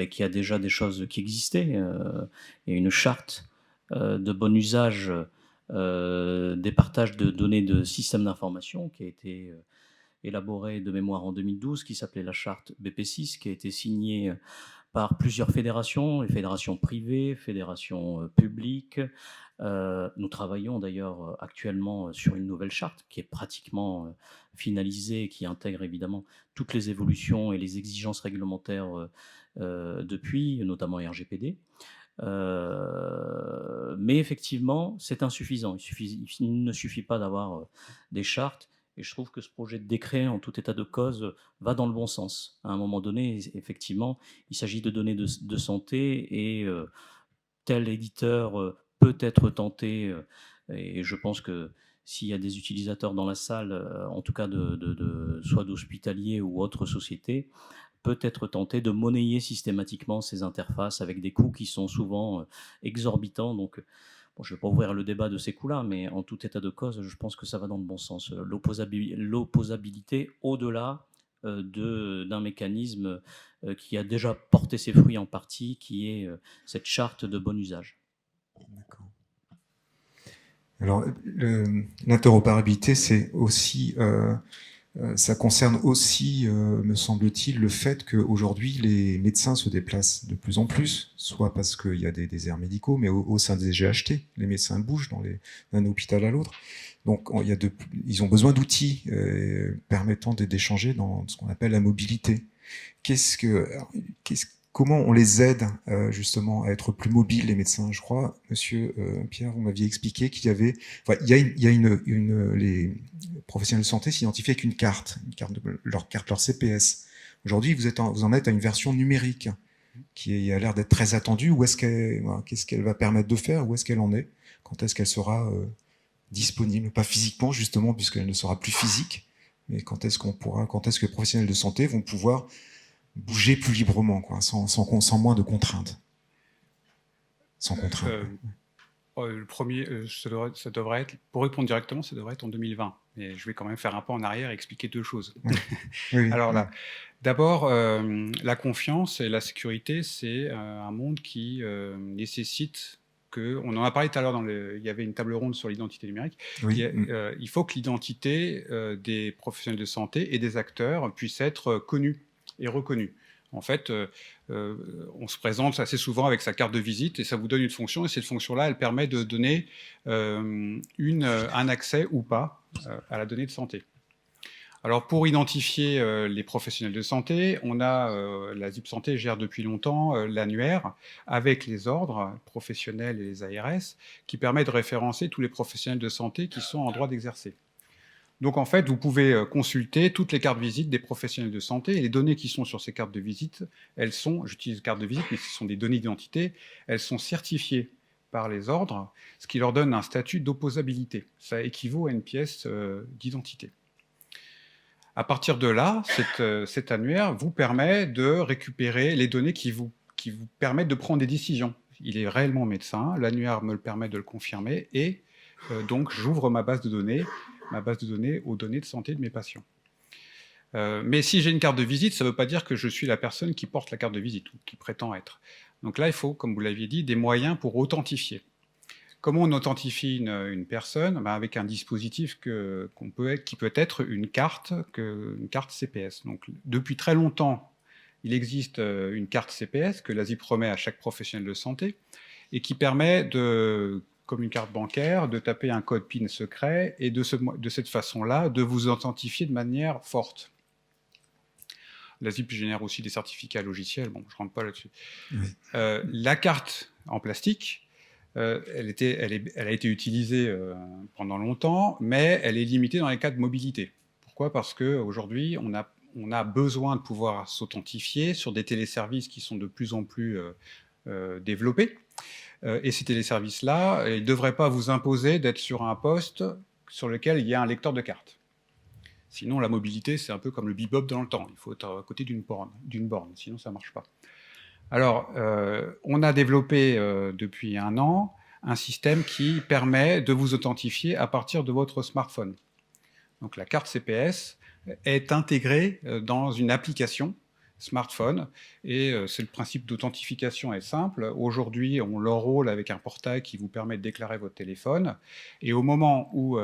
qu'il y a déjà des choses qui existaient. Il y a une charte de bon usage des partages de données de systèmes d'information qui a été élaborée de mémoire en 2012, qui s'appelait la charte BP6, qui a été signée par plusieurs fédérations, les fédérations privées, fédérations publiques. Nous travaillons d'ailleurs actuellement sur une nouvelle charte qui est pratiquement finalisée et qui intègre évidemment toutes les évolutions et les exigences réglementaires depuis, notamment RGPD. Mais effectivement, c'est insuffisant. Il ne suffit pas d'avoir des chartes. Et je trouve que ce projet de décret, en tout état de cause, va dans le bon sens. À un moment donné, effectivement, il s'agit de données de santé et tel éditeur peut être tenté, et je pense que s'il y a des utilisateurs dans la salle, en tout cas soit d'hospitaliers ou autres sociétés, peut être tenté de monnayer systématiquement ces interfaces avec des coûts qui sont souvent exorbitants. Donc, bon, je ne vais pas ouvrir le débat de ces coûts-là, mais en tout état de cause, je pense que ça va dans le bon sens. L'opposabilité au-delà d'un mécanisme qui a déjà porté ses fruits en partie, qui est cette charte de bon usage. D'accord. Alors, l'interopérabilité, c'est aussi Ça concerne aussi, me semble-t-il, le fait qu'aujourd'hui, les médecins se déplacent de plus en plus, soit parce qu'il y a des déserts médicaux, mais au sein des GHT, les médecins bougent d'un hôpital à l'autre. Donc, ils ont besoin d'outils permettant d'échanger dans ce qu'on appelle la mobilité. Comment on les aide justement à être plus mobiles, les médecins? Je crois, Monsieur Pierre, vous m'aviez expliqué qu'il y avait, enfin, les professionnels de santé s'identifient avec une carte, leur CPS. Aujourd'hui, vous en êtes à une version numérique qui a l'air d'être très attendue. Qu'est-ce qu'elle va permettre de faire? Où est-ce qu'elle en est? Quand est-ce qu'elle sera disponible? Pas physiquement justement, puisqu'elle ne sera plus physique, mais quand est-ce que les professionnels de santé vont pouvoir bouger plus librement, quoi, sans moins de contraintes. Sans contraintes. Le premier, ça devrait être, pour répondre directement, ça devrait être en 2020. Mais je vais quand même faire un pas en arrière et expliquer deux choses. Oui. Oui, Alors là, d'abord, la confiance et la sécurité, c'est un monde qui nécessite on en a parlé tout à l'heure, il y avait une table ronde sur l'identité numérique. Oui. Il faut que l'identité des professionnels de santé et des acteurs puisse être connue et reconnue. En fait, on se présente assez souvent avec sa carte de visite et ça vous donne une fonction, et cette fonction-là, elle permet de donner un accès ou pas à la donnée de santé. Alors, pour identifier les professionnels de santé, la ZIP Santé gère depuis longtemps l'annuaire avec les ordres professionnels et les ARS qui permet de référencer tous les professionnels de santé qui sont en droit d'exercer. Donc, en fait, vous pouvez consulter toutes les cartes de visite des professionnels de santé et les données qui sont sur ces cartes de visite, j'utilise carte de visite, mais ce sont des données d'identité, elles sont certifiées par les ordres, ce qui leur donne un statut d'opposabilité. Ça équivaut à une pièce d'identité. À partir de là, cet annuaire vous permet de récupérer les données qui vous permettent de prendre des décisions. Il est réellement médecin, l'annuaire me le permet de le confirmer, et donc j'ouvre ma base de données aux données de santé de mes patients. Mais si j'ai une carte de visite, ça ne veut pas dire que je suis la personne qui porte la carte de visite ou qui prétend être. Donc là, il faut, comme vous l'aviez dit, des moyens pour authentifier. Comment on authentifie une personne? Avec un dispositif qui peut être une carte CPS. Donc, depuis très longtemps, il existe une carte CPS que la ZIP remet à chaque professionnel de santé et qui permet, comme une carte bancaire, de taper un code PIN secret et de cette façon-là, de vous authentifier de manière forte. La ZIP génère aussi des certificats logiciels. Bon, je ne rentre pas là-dessus. Oui. La carte en plastique, elle a été utilisée pendant longtemps, mais elle est limitée dans les cas de mobilité. Pourquoi? Parce qu'aujourd'hui, on a besoin de pouvoir s'authentifier sur des téléservices qui sont de plus en plus développés. Et ces téléservices-là, ils ne devraient pas vous imposer d'être sur un poste sur lequel il y a un lecteur de cartes. Sinon, la mobilité, c'est un peu comme le bebop dans le temps. Il faut être à côté d'une borne, sinon ça ne marche pas. Alors, on a développé depuis 1 an un système qui permet de vous authentifier à partir de votre smartphone. Donc, la carte CPS est intégrée dans une application smartphone et c'est le principe d'authentification est simple. Aujourd'hui, on l'enrôle avec un portail qui vous permet de déclarer votre téléphone et au moment où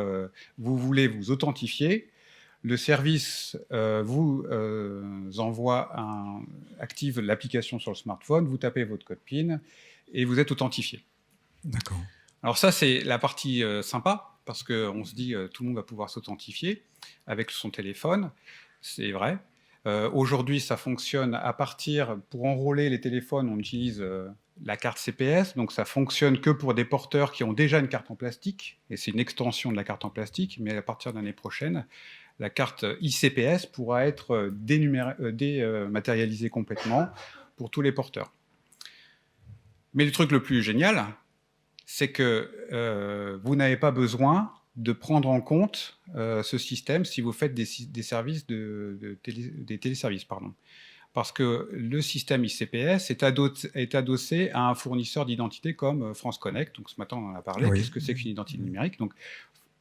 vous voulez vous authentifier, le service vous active l'application sur le smartphone, vous tapez votre code PIN et vous êtes authentifié. D'accord. Alors ça, c'est la partie sympa, parce qu'on se dit tout le monde va pouvoir s'authentifier avec son téléphone. C'est vrai. Aujourd'hui, ça fonctionne pour enrôler les téléphones, on utilise la carte CPS, donc ça fonctionne que pour des porteurs qui ont déjà une carte en plastique, et c'est une extension de la carte en plastique, mais à partir de l'année prochaine, la carte ICPS pourra être dématérialisée complètement pour tous les porteurs. Mais le truc le plus génial, c'est que vous n'avez pas besoin de prendre en compte ce système si vous faites des services des téléservices. Parce que le système ICPS est adossé à un fournisseur d'identité comme France Connect. Donc ce matin, on en a parlé. Oui. Qu'est-ce que c'est qu'une identité numérique? Donc,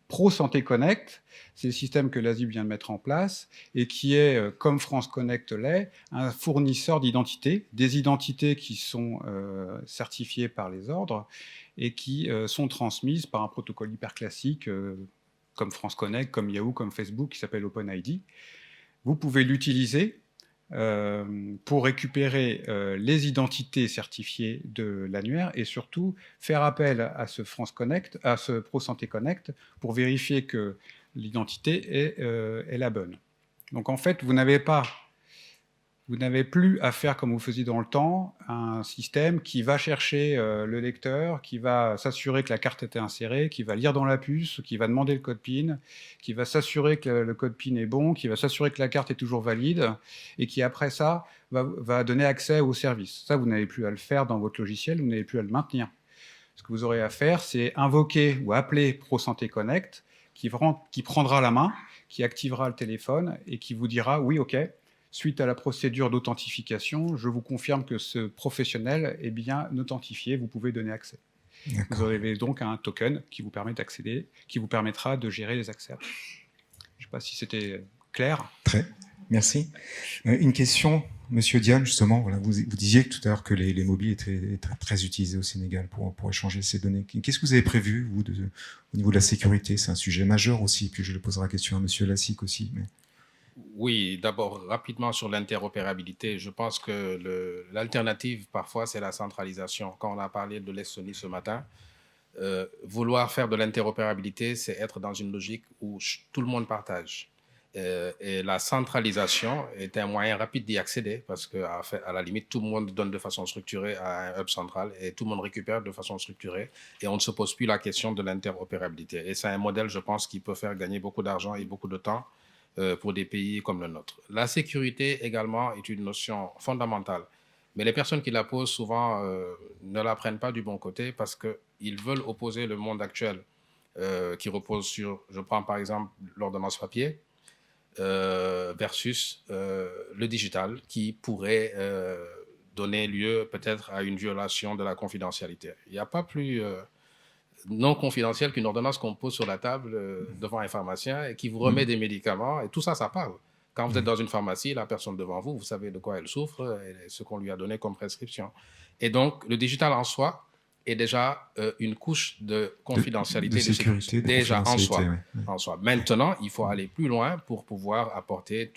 Pro Santé Connect, c'est le système que la ZIP vient de mettre en place et qui est, comme France Connect l'est, un fournisseur d'identités, des identités qui sont certifiées par les ordres et qui sont transmises par un protocole hyper classique comme France Connect, comme Yahoo, comme Facebook, qui s'appelle OpenID. Vous pouvez l'utiliser pour récupérer les identités certifiées de l'annuaire et surtout faire appel à ce France Connect, à ce Pro Santé Connect pour vérifier que l'identité est la bonne. Donc en fait, vous n'avez plus à faire comme vous faisiez dans le temps, un système qui va chercher le lecteur, qui va s'assurer que la carte était insérée, qui va lire dans la puce, qui va demander le code PIN, qui va s'assurer que le code PIN est bon, qui va s'assurer que la carte est toujours valide, et qui après ça va donner accès au service. Ça, vous n'avez plus à le faire dans votre logiciel, vous n'avez plus à le maintenir. Ce que vous aurez à faire, c'est invoquer ou appeler Pro Santé Connect, qui prendra la main, qui activera le téléphone et qui vous dira « Oui, OK, suite à la procédure d'authentification, je vous confirme que ce professionnel est bien authentifié, vous pouvez donner accès. » Vous aurez donc un token qui vous permet d'accéder, qui vous permettra de gérer les accès. Je ne sais pas si c'était clair. Très, merci. Une question, Monsieur Diane, justement, voilà, vous disiez tout à l'heure que les mobiles étaient très utilisés au Sénégal pour échanger ces données. Qu'est-ce que vous avez prévu, vous, au niveau de la sécurité? C'est un sujet majeur aussi, puis je le poserai la question à Monsieur Lassic aussi. Mais... Oui, d'abord, rapidement sur l'interopérabilité, je pense que l'alternative, parfois, c'est la centralisation. Quand on a parlé de l'Estonie ce matin, vouloir faire de l'interopérabilité, c'est être dans une logique où tout le monde partage. Et la centralisation est un moyen rapide d'y accéder parce qu'à la limite, tout le monde donne de façon structurée à un hub central et tout le monde récupère de façon structurée et on ne se pose plus la question de l'interopérabilité. Et c'est un modèle, je pense, qui peut faire gagner beaucoup d'argent et beaucoup de temps pour des pays comme le nôtre. La sécurité également est une notion fondamentale, mais les personnes qui la posent souvent ne la prennent pas du bon côté parce qu'ils veulent opposer le monde actuel qui repose sur, je prends par exemple l'ordonnance papier, versus le digital qui pourrait donner lieu peut-être à une violation de la confidentialité. Il n'y a pas plus non confidentiel qu'une ordonnance qu'on pose sur la table devant un pharmacien et qui vous remet des médicaments et tout ça, ça parle. Quand vous êtes dans une pharmacie, la personne devant vous, vous savez de quoi elle souffre et ce qu'on lui a donné comme prescription. Et donc, le digital en soi est déjà une couche de confidentialité, de sécurité, déjà en soi, ouais. en soi. Maintenant, il faut aller plus loin pour pouvoir apporter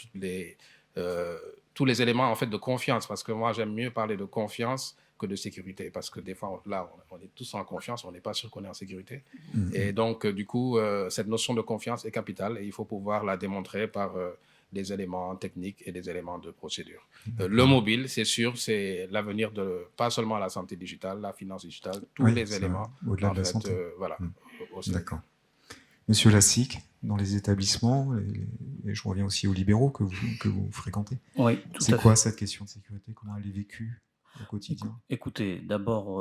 tous les éléments en fait de confiance, parce que moi j'aime mieux parler de confiance que de sécurité, parce que des fois là on est tous en confiance, on n'est pas sûr qu'on est en sécurité. Et donc du coup cette notion de confiance est capitale et il faut pouvoir la démontrer par des éléments techniques et des éléments de procédure. Le mobile, c'est sûr, c'est l'avenir de pas seulement la santé digitale, la finance digitale, tous les éléments. Au-delà de la santé. Voilà. D'accord. Monsieur Lassic, dans les établissements, et je reviens aussi aux libéraux que vous fréquentez. Oui, c'est quoi cette question de sécurité? Comment elle est vécue au quotidien? Écoutez, d'abord,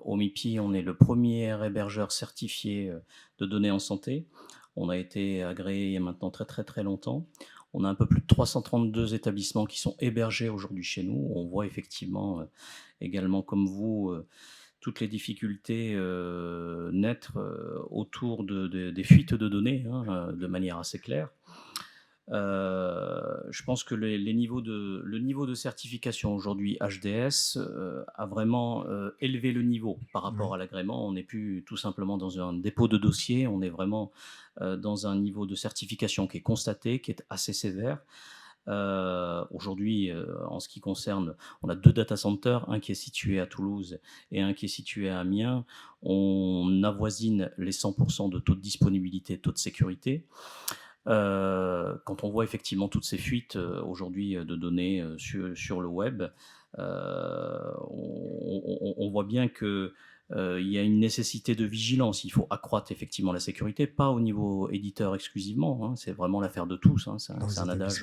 au MIPI, on est le premier hébergeur certifié de données en santé. On a été agréé il y a maintenant très longtemps. On a un peu plus de 332 établissements qui sont hébergés aujourd'hui chez nous. On voit effectivement également comme vous toutes les difficultés naître autour des fuites de données de manière assez claire. Je pense que le niveau de certification aujourd'hui HDS a vraiment élevé le niveau par rapport à l'agrément. On n'est plus tout simplement dans un dépôt de dossier, on est vraiment dans un niveau de certification qui est constaté, qui est assez sévère. Aujourd'hui, en ce qui concerne, on a 2 data centers, un qui est situé à Toulouse et un qui est situé à Amiens. On avoisine les 100% de taux de disponibilité, taux de sécurité. Quand on voit effectivement toutes ces fuites aujourd'hui de données sur le web, on voit bien que il y a une nécessité de vigilance. Il faut accroître effectivement la sécurité, pas au niveau éditeur exclusivement. C'est vraiment l'affaire de tous. C'est un adage,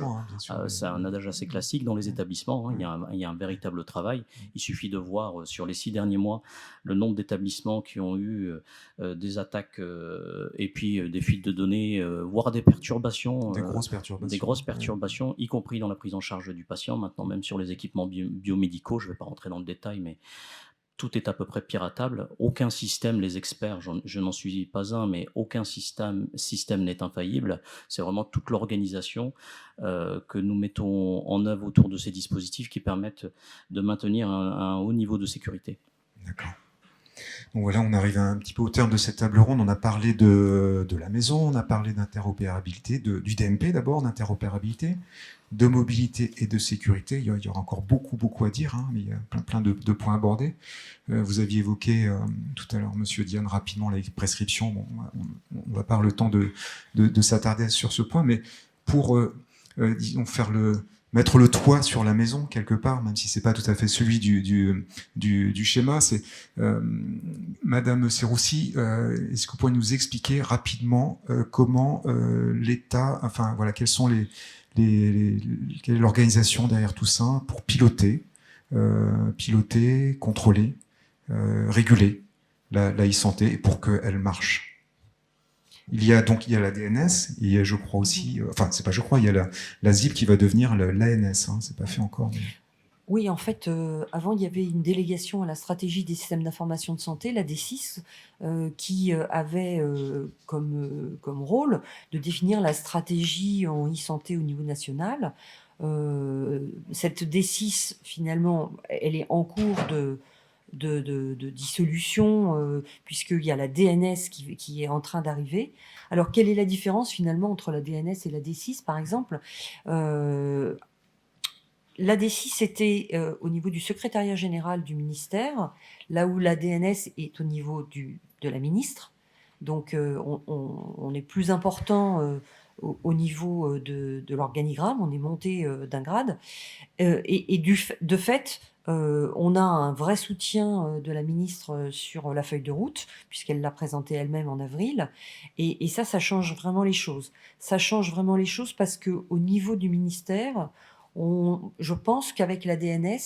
c'est un adage assez classique dans les établissements. Il y a un véritable travail. Il suffit de voir sur les 6 derniers mois le nombre d'établissements qui ont eu des attaques et puis des fuites de données, voire des perturbations. Des grosses perturbations, y compris dans la prise en charge du patient. Maintenant, même sur les équipements biomédicaux, je ne vais pas rentrer dans le détail, mais tout est à peu près piratable. Aucun système, les experts, je n'en suis pas un, mais aucun système n'est infaillible. C'est vraiment toute l'organisation que nous mettons en œuvre autour de ces dispositifs qui permettent de maintenir un haut niveau de sécurité. D'accord. Donc voilà, on arrive un petit peu au terme de cette table ronde. On a parlé de la maison, on a parlé d'interopérabilité, du DMP d'abord, d'interopérabilité, de mobilité et de sécurité. Il y aura encore beaucoup à dire, hein, mais il y a plein de points abordés. Vous aviez évoqué tout à l'heure, Monsieur Diane, rapidement les prescriptions. Bon, on va pas avoir le temps de s'attarder sur ce point, mais pour, disons, mettre le toit sur la maison quelque part, même si c'est pas tout à fait celui du schéma. C'est Madame Serroussi, est-ce que vous pourriez nous expliquer rapidement comment l'État, enfin voilà, quelles sont quelle est l'organisation derrière tout ça pour piloter, contrôler, réguler la e-santé pour qu'elle marche. Il y a la DNS, il y a, je crois aussi, enfin c'est pas je crois, il y a la ZIP qui va devenir l'ANS, hein, c'est pas fait encore. Mais... Oui, en fait, avant, il y avait une délégation à la stratégie des systèmes d'information de santé, la D6, qui avait comme rôle de définir la stratégie en e-santé au niveau national. Cette D6, finalement, elle est en cours de dissolution, puisqu'il y a la DNS qui est en train d'arriver. Alors, quelle est la différence, finalement, entre la DNS et la D6, par exemple la D6 était au niveau du secrétariat général du ministère, là où la DNS est au niveau de la ministre. Donc, on est plus important au niveau de l'organigramme, on est monté d'un grade. Et de fait, on a un vrai soutien de la ministre sur la feuille de route, puisqu'elle l'a présentée elle-même en avril. Et ça change vraiment les choses. Ça change vraiment les choses parce qu'au niveau du ministère, je pense qu'avec la DNS,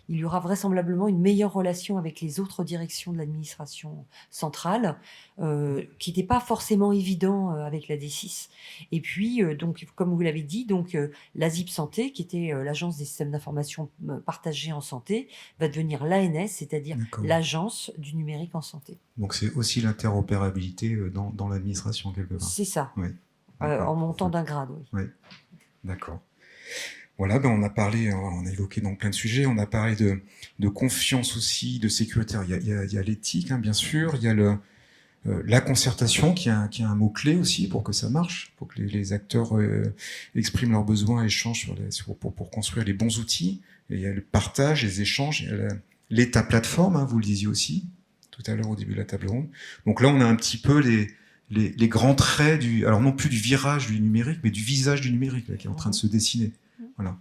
il y aura vraisemblablement une meilleure relation avec les autres directions de l'administration centrale, qui n'était pas forcément évident avec la D6. Et puis, donc, comme vous l'avez dit, donc, la ZIP Santé, qui était l'agence des systèmes d'information partagés en santé, va devenir l'ANS, c'est-à-dire l'agence du numérique en santé. Donc c'est aussi l'interopérabilité dans l'administration quelque part. C'est ça, oui. En montant d'un grade, oui. Oui, d'accord. Voilà, on a évoqué donc plein de sujets, on a parlé de confiance aussi, de sécurité. Il y a l'éthique, hein, bien sûr, il y a la concertation qui est un mot-clé aussi pour que ça marche, pour que les acteurs expriment leurs besoins, échangent pour construire les bons outils. Et il y a le partage, les échanges, il y a l'État plateforme, hein, vous le disiez aussi, tout à l'heure au début de la table ronde. Donc là, on a un petit peu les grands traits alors non plus du virage du numérique, mais du visage du numérique là, qui est en train de se dessiner. Voilà.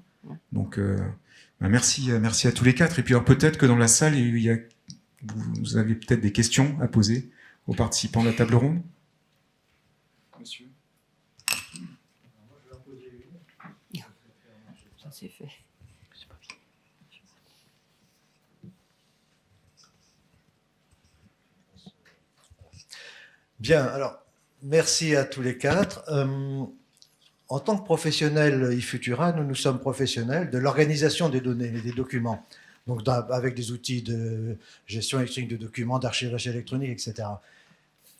Donc, merci à tous les quatre. Et puis, alors, peut-être que dans la salle, vous avez peut-être des questions à poser aux participants de la table ronde. Monsieur. Ça c'est fait. Bien, alors, merci à tous les quatre. En tant que professionnels eFutura, nous sommes professionnels de l'organisation des données et des documents, donc avec des outils de gestion électronique de documents, d'archivage électronique, etc.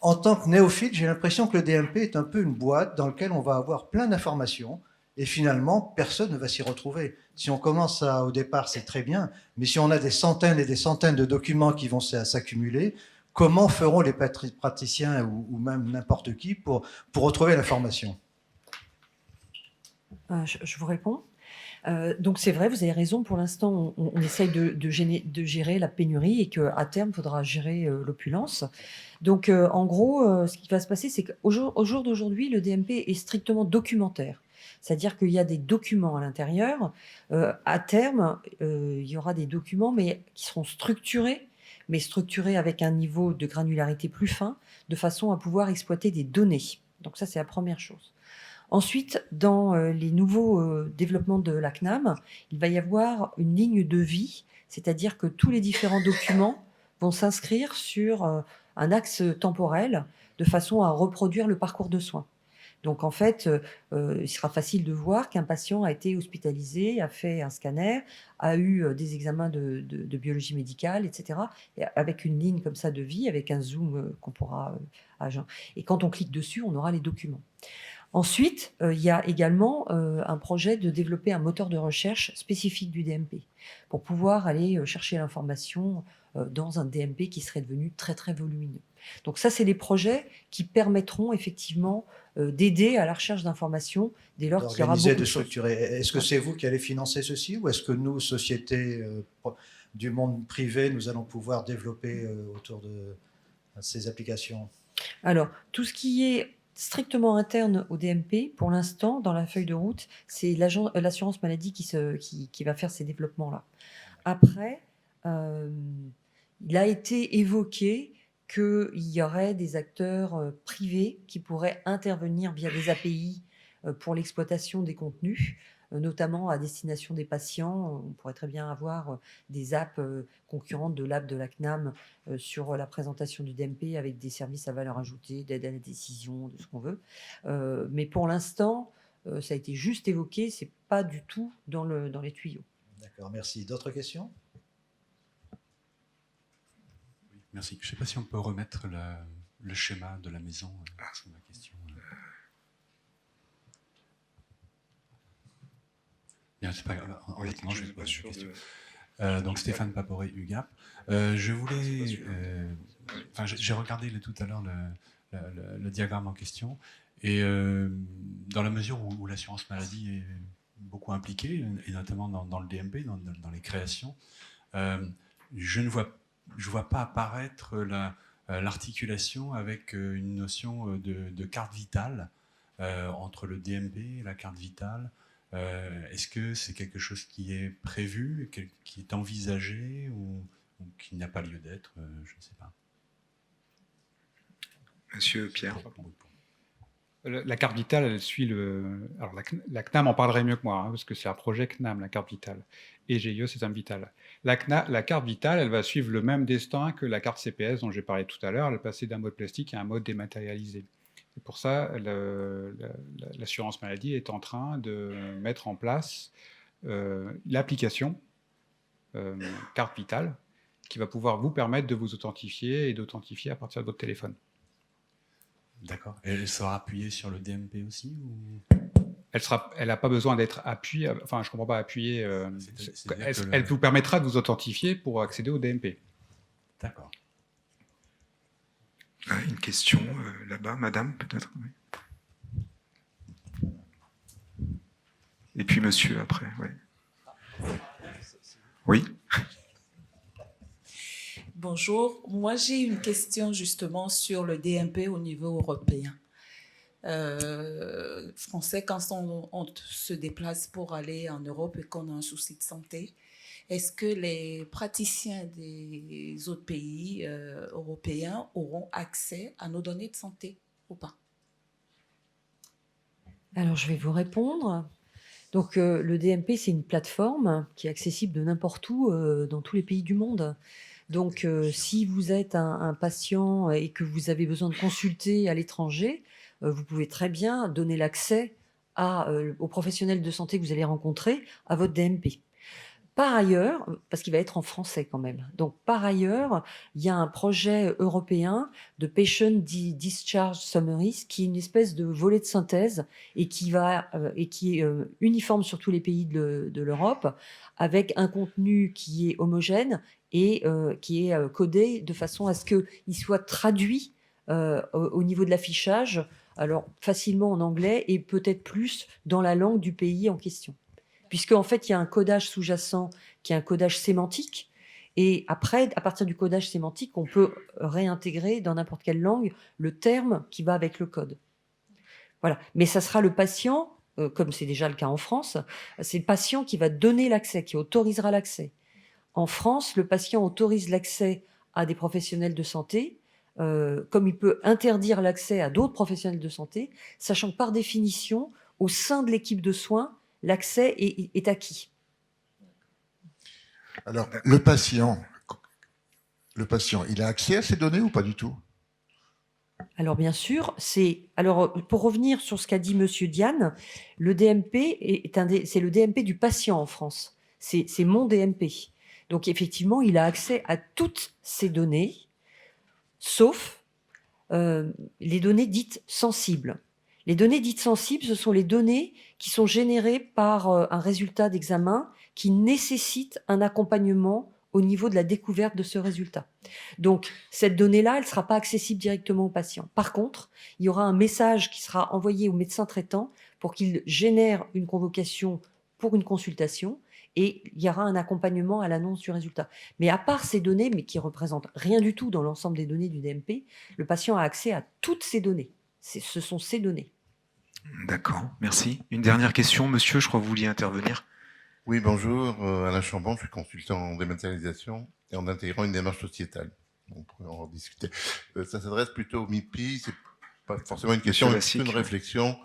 En tant que néophyte, j'ai l'impression que le DMP est un peu une boîte dans laquelle on va avoir plein d'informations et finalement, personne ne va s'y retrouver. Si on commence au départ, c'est très bien, mais si on a des centaines et des centaines de documents qui vont s'accumuler, comment feront les praticiens ou même n'importe qui pour retrouver l'information ? Je vous réponds. Donc c'est vrai, vous avez raison, pour l'instant on essaye de gérer la pénurie et qu'à terme il faudra gérer l'opulence. Donc en gros, ce qui va se passer, c'est qu'au jour d'aujourd'hui, le DMP est strictement documentaire. C'est-à-dire qu'il y a des documents à l'intérieur. À terme, il y aura des documents mais qui seront structurés, mais structurés avec un niveau de granularité plus fin, de façon à pouvoir exploiter des données. Donc ça, c'est la première chose. Ensuite, dans les nouveaux développements de la CNAM, il va y avoir une ligne de vie, c'est-à-dire que tous les différents documents vont s'inscrire sur un axe temporel de façon à reproduire le parcours de soins. Donc en fait, il sera facile de voir qu'un patient a été hospitalisé, a fait un scanner, a eu des examens de biologie médicale, etc. Et avec une ligne comme ça de vie, avec un zoom qu'on pourra... et quand on clique dessus, on aura les documents. Ensuite, il y a également un projet de développer un moteur de recherche spécifique du DMP pour pouvoir aller chercher l'information dans un DMP qui serait devenu très très volumineux. Donc ça, c'est des projets qui permettront effectivement d'aider à la recherche d'informations dès lors qu'il y aura D'organiser, beaucoup de de choses. structurer. Est-ce que c'est vous qui allez financer ceci ou est-ce que nous, sociétés du monde privé, nous allons pouvoir développer autour de ces applications? Alors, tout ce qui est strictement interne au DMP, pour l'instant, dans la feuille de route, c'est l'assurance maladie qui va faire ces développements-là. Après, il a été évoqué qu'il y aurait des acteurs privés qui pourraient intervenir via des API pour l'exploitation des contenus, notamment à destination des patients. On pourrait très bien avoir des apps concurrentes de l'app de la CNAM sur la présentation du DMP avec des services à valeur ajoutée, d'aide à la décision, de ce qu'on veut. Mais pour l'instant, ça a été juste évoqué, c'est pas du tout dans les tuyaux. D'accord, merci. D'autres questions? Merci. Je ne sais pas si on peut remettre le schéma de la maison. C'est ma question. Bien, c'est pas grave. Honnêtement, je vais poser une question. Donc Stéphane Paporé, UGAP. Je voulais. J'ai regardé tout à l'heure le diagramme en question. Et dans la mesure où l'assurance maladie est beaucoup impliquée, et notamment dans le DMP, dans les créations, je ne vois pas apparaître l'articulation avec une notion de carte vitale entre le DMP et la carte vitale. Est-ce que c'est quelque chose qui est prévu, qui est envisagé ou qui n'a pas lieu d'être? Je ne sais pas. Monsieur Pierre. La carte vitale, elle suit le... Alors la CNAM en parlerait mieux que moi, parce que c'est un projet CNAM, la carte vitale. Et GIE, c'est un vital. La carte vitale, elle va suivre le même destin que la carte CPS dont j'ai parlé tout à l'heure. Elle va passer d'un mode plastique à un mode dématérialisé. Et pour ça, l'assurance maladie est en train de mettre en place l'application carte vitale qui va pouvoir vous permettre de vous authentifier et d'authentifier à partir de votre téléphone. D'accord. Et elle sera appuyée sur le DMP aussi ou... Elle n'a pas besoin d'être appuyée, enfin je ne comprends pas appuyée, elle vous permettra de vous authentifier pour accéder au DMP. D'accord. Ah, une question là-bas, madame, peut-être. Oui. Et puis monsieur après, oui. Oui. Bonjour, moi j'ai une question justement sur le DMP au niveau européen. Français, quand on se déplace pour aller en Europe et qu'on a un souci de santé, est-ce que les praticiens des autres pays européens auront accès à nos données de santé ou pas? Alors, je vais vous répondre. Donc, le DMP, c'est une plateforme qui est accessible de n'importe où dans tous les pays du monde. Donc, si vous êtes un patient et que vous avez besoin de consulter à l'étranger, vous pouvez très bien donner l'accès aux professionnels de santé que vous allez rencontrer à votre DMP. Par ailleurs, parce qu'il va être en français quand même, donc par ailleurs, il y a un projet européen de Patient Discharge Summaries qui est une espèce de volet de synthèse et qui est uniforme sur tous les pays de l'Europe avec un contenu qui est homogène et qui est codé de façon à ce qu'il soit traduit au niveau de l'affichage, alors facilement en anglais et peut-être plus dans la langue du pays en question. Puisqu'en fait, il y a un codage sous-jacent qui est un codage sémantique. Et après, à partir du codage sémantique, on peut réintégrer dans n'importe quelle langue le terme qui va avec le code. Voilà. Mais ça sera le patient, comme c'est déjà le cas en France, c'est le patient qui va donner l'accès, qui autorisera l'accès. En France, le patient autorise l'accès à des professionnels de santé, comme il peut interdire l'accès à d'autres professionnels de santé, sachant que par définition, au sein de l'équipe de soins, l'accès est acquis. Alors, le patient, il a accès à ces données ou pas du tout? Alors, bien sûr, pour revenir sur ce qu'a dit Monsieur Diane, le DMP, c'est le DMP du patient en France. C'est mon DMP. Donc, effectivement, il a accès à toutes ces données, sauf les données dites sensibles. Les données dites sensibles, ce sont les données qui sont générées par un résultat d'examen qui nécessite un accompagnement au niveau de la découverte de ce résultat. Donc, cette donnée-là, elle ne sera pas accessible directement au patient. Par contre, il y aura un message qui sera envoyé au médecin traitant pour qu'il génère une convocation pour une consultation et il y aura un accompagnement à l'annonce du résultat. Mais à part ces données, mais qui représentent rien du tout dans l'ensemble des données du DMP, le patient a accès à toutes ces données. Ce sont ces données. D'accord, merci. Une dernière question, monsieur, je crois que vous vouliez intervenir. Oui, bonjour, Alain Chambon, je suis consultant en dématérialisation et en intégrant une démarche sociétale. On pourrait en discuter. Ça s'adresse plutôt au MIPI, c'est pas forcément une question, mais plutôt une réflexion.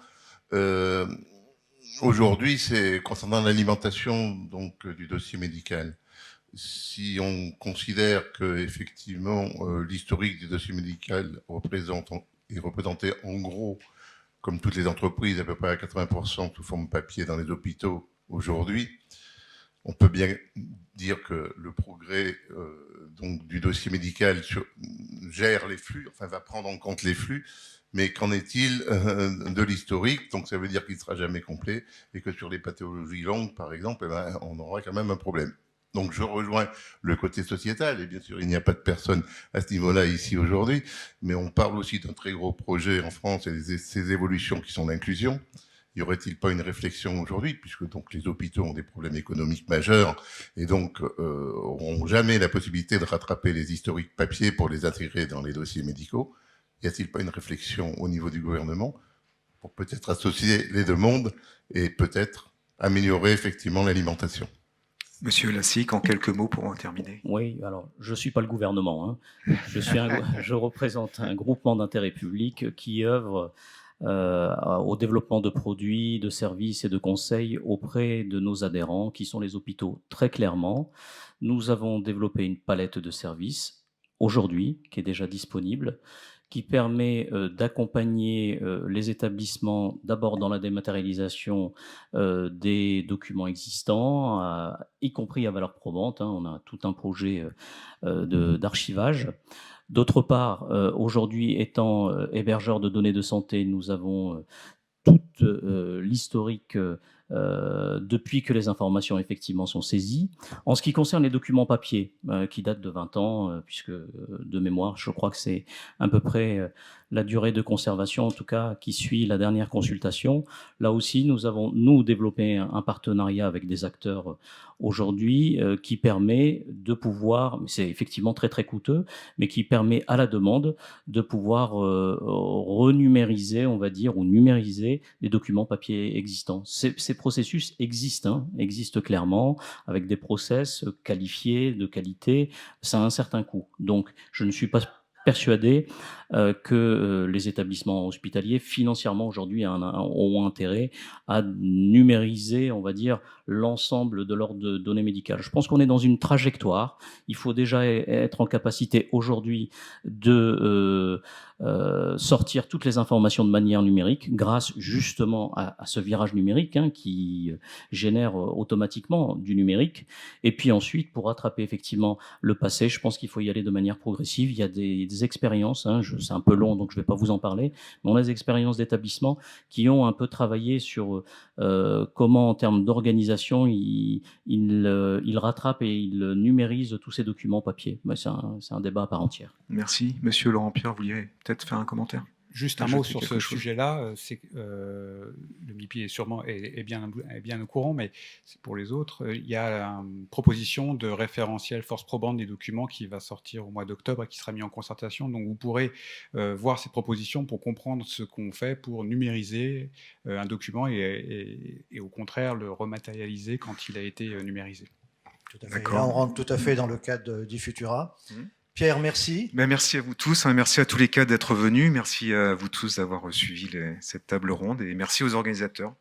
Aujourd'hui, c'est concernant l'alimentation donc du dossier médical. Si on considère que effectivement l'historique du dossier médical est représenté en gros, comme toutes les entreprises, à peu près à 80% sous forme papier dans les hôpitaux aujourd'hui, on peut bien dire que le progrès donc du dossier médical gère les flux, enfin va prendre en compte les flux. Mais qu'en est-il de l'historique? Donc ça veut dire qu'il ne sera jamais complet et que sur les pathologies longues, par exemple, on aura quand même un problème. Donc je rejoins le côté sociétal, et bien sûr il n'y a pas de personne à ce niveau-là ici aujourd'hui, mais on parle aussi d'un très gros projet en France et ces évolutions qui sont l'inclusion. Y aurait-il pas une réflexion aujourd'hui, puisque donc les hôpitaux ont des problèmes économiques majeurs et donc auront jamais la possibilité de rattraper les historiques papier pour les intégrer dans les dossiers médicaux? Y a-t-il pas une réflexion au niveau du gouvernement pour peut-être associer les deux mondes et peut-être améliorer effectivement l'alimentation? Monsieur Lassique, en quelques mots pour en terminer. Oui, alors je ne suis pas le gouvernement. Hein. Je représente un groupement d'intérêt public qui œuvre au développement de produits, de services et de conseils auprès de nos adhérents, qui sont les hôpitaux. Très clairement, nous avons développé une palette de services aujourd'hui, qui est déjà disponible, qui permet d'accompagner les établissements d'abord dans la dématérialisation des documents existants, y compris à valeur probante. Hein, on a tout un projet d'archivage. D'autre part, aujourd'hui, étant hébergeur de données de santé, nous avons toute l'historique depuis que les informations effectivement sont saisies. En ce qui concerne les documents papier, qui datent de 20 ans, puisque de mémoire, je crois que c'est à peu près la durée de conservation, en tout cas, qui suit la dernière consultation. Là aussi, nous avons, développé un partenariat avec des acteurs aujourd'hui qui permet de pouvoir, c'est effectivement très très coûteux, mais qui permet à la demande de pouvoir renumériser, on va dire, ou numériser les documents papier existants. Ces processus existent clairement, avec des process qualifiés, de qualité. Ça a un certain coût. Donc, je ne suis pas persuadé que les établissements hospitaliers, financièrement aujourd'hui, ont intérêt à numériser, on va dire, l'ensemble de leurs données médicales. Je pense qu'on est dans une trajectoire. Il faut déjà être en capacité aujourd'hui de sortir toutes les informations de manière numérique, grâce justement à ce virage numérique qui génère automatiquement du numérique. Et puis ensuite, pour rattraper effectivement le passé, je pense qu'il faut y aller de manière progressive. Il y a des expériences, c'est un peu long, donc je ne vais pas vous en parler, mais on a des expériences d'établissements qui ont un peu travaillé sur comment, en termes d'organisation, ils rattrapent et ils numérisent tous ces documents papier. C'est un débat à part entière. Merci. Monsieur Laurent Pierre, vous vouliez peut-être faire un commentaire? Juste un mot sur ce sujet-là, c'est que le MIPI est bien au courant, mais pour les autres, il y a une proposition de référentiel force probante des documents qui va sortir au mois d'octobre et qui sera mis en concertation. Donc vous pourrez voir ces propositions pour comprendre ce qu'on fait pour numériser un document et au contraire le rematérialiser quand il a été numérisé. Tout à fait. Là, on rentre tout à fait dans le cadre d'Ifutura. Pierre, merci. Merci à vous tous, merci à tous les cas d'être venus, merci à vous tous d'avoir suivi cette table ronde et merci aux organisateurs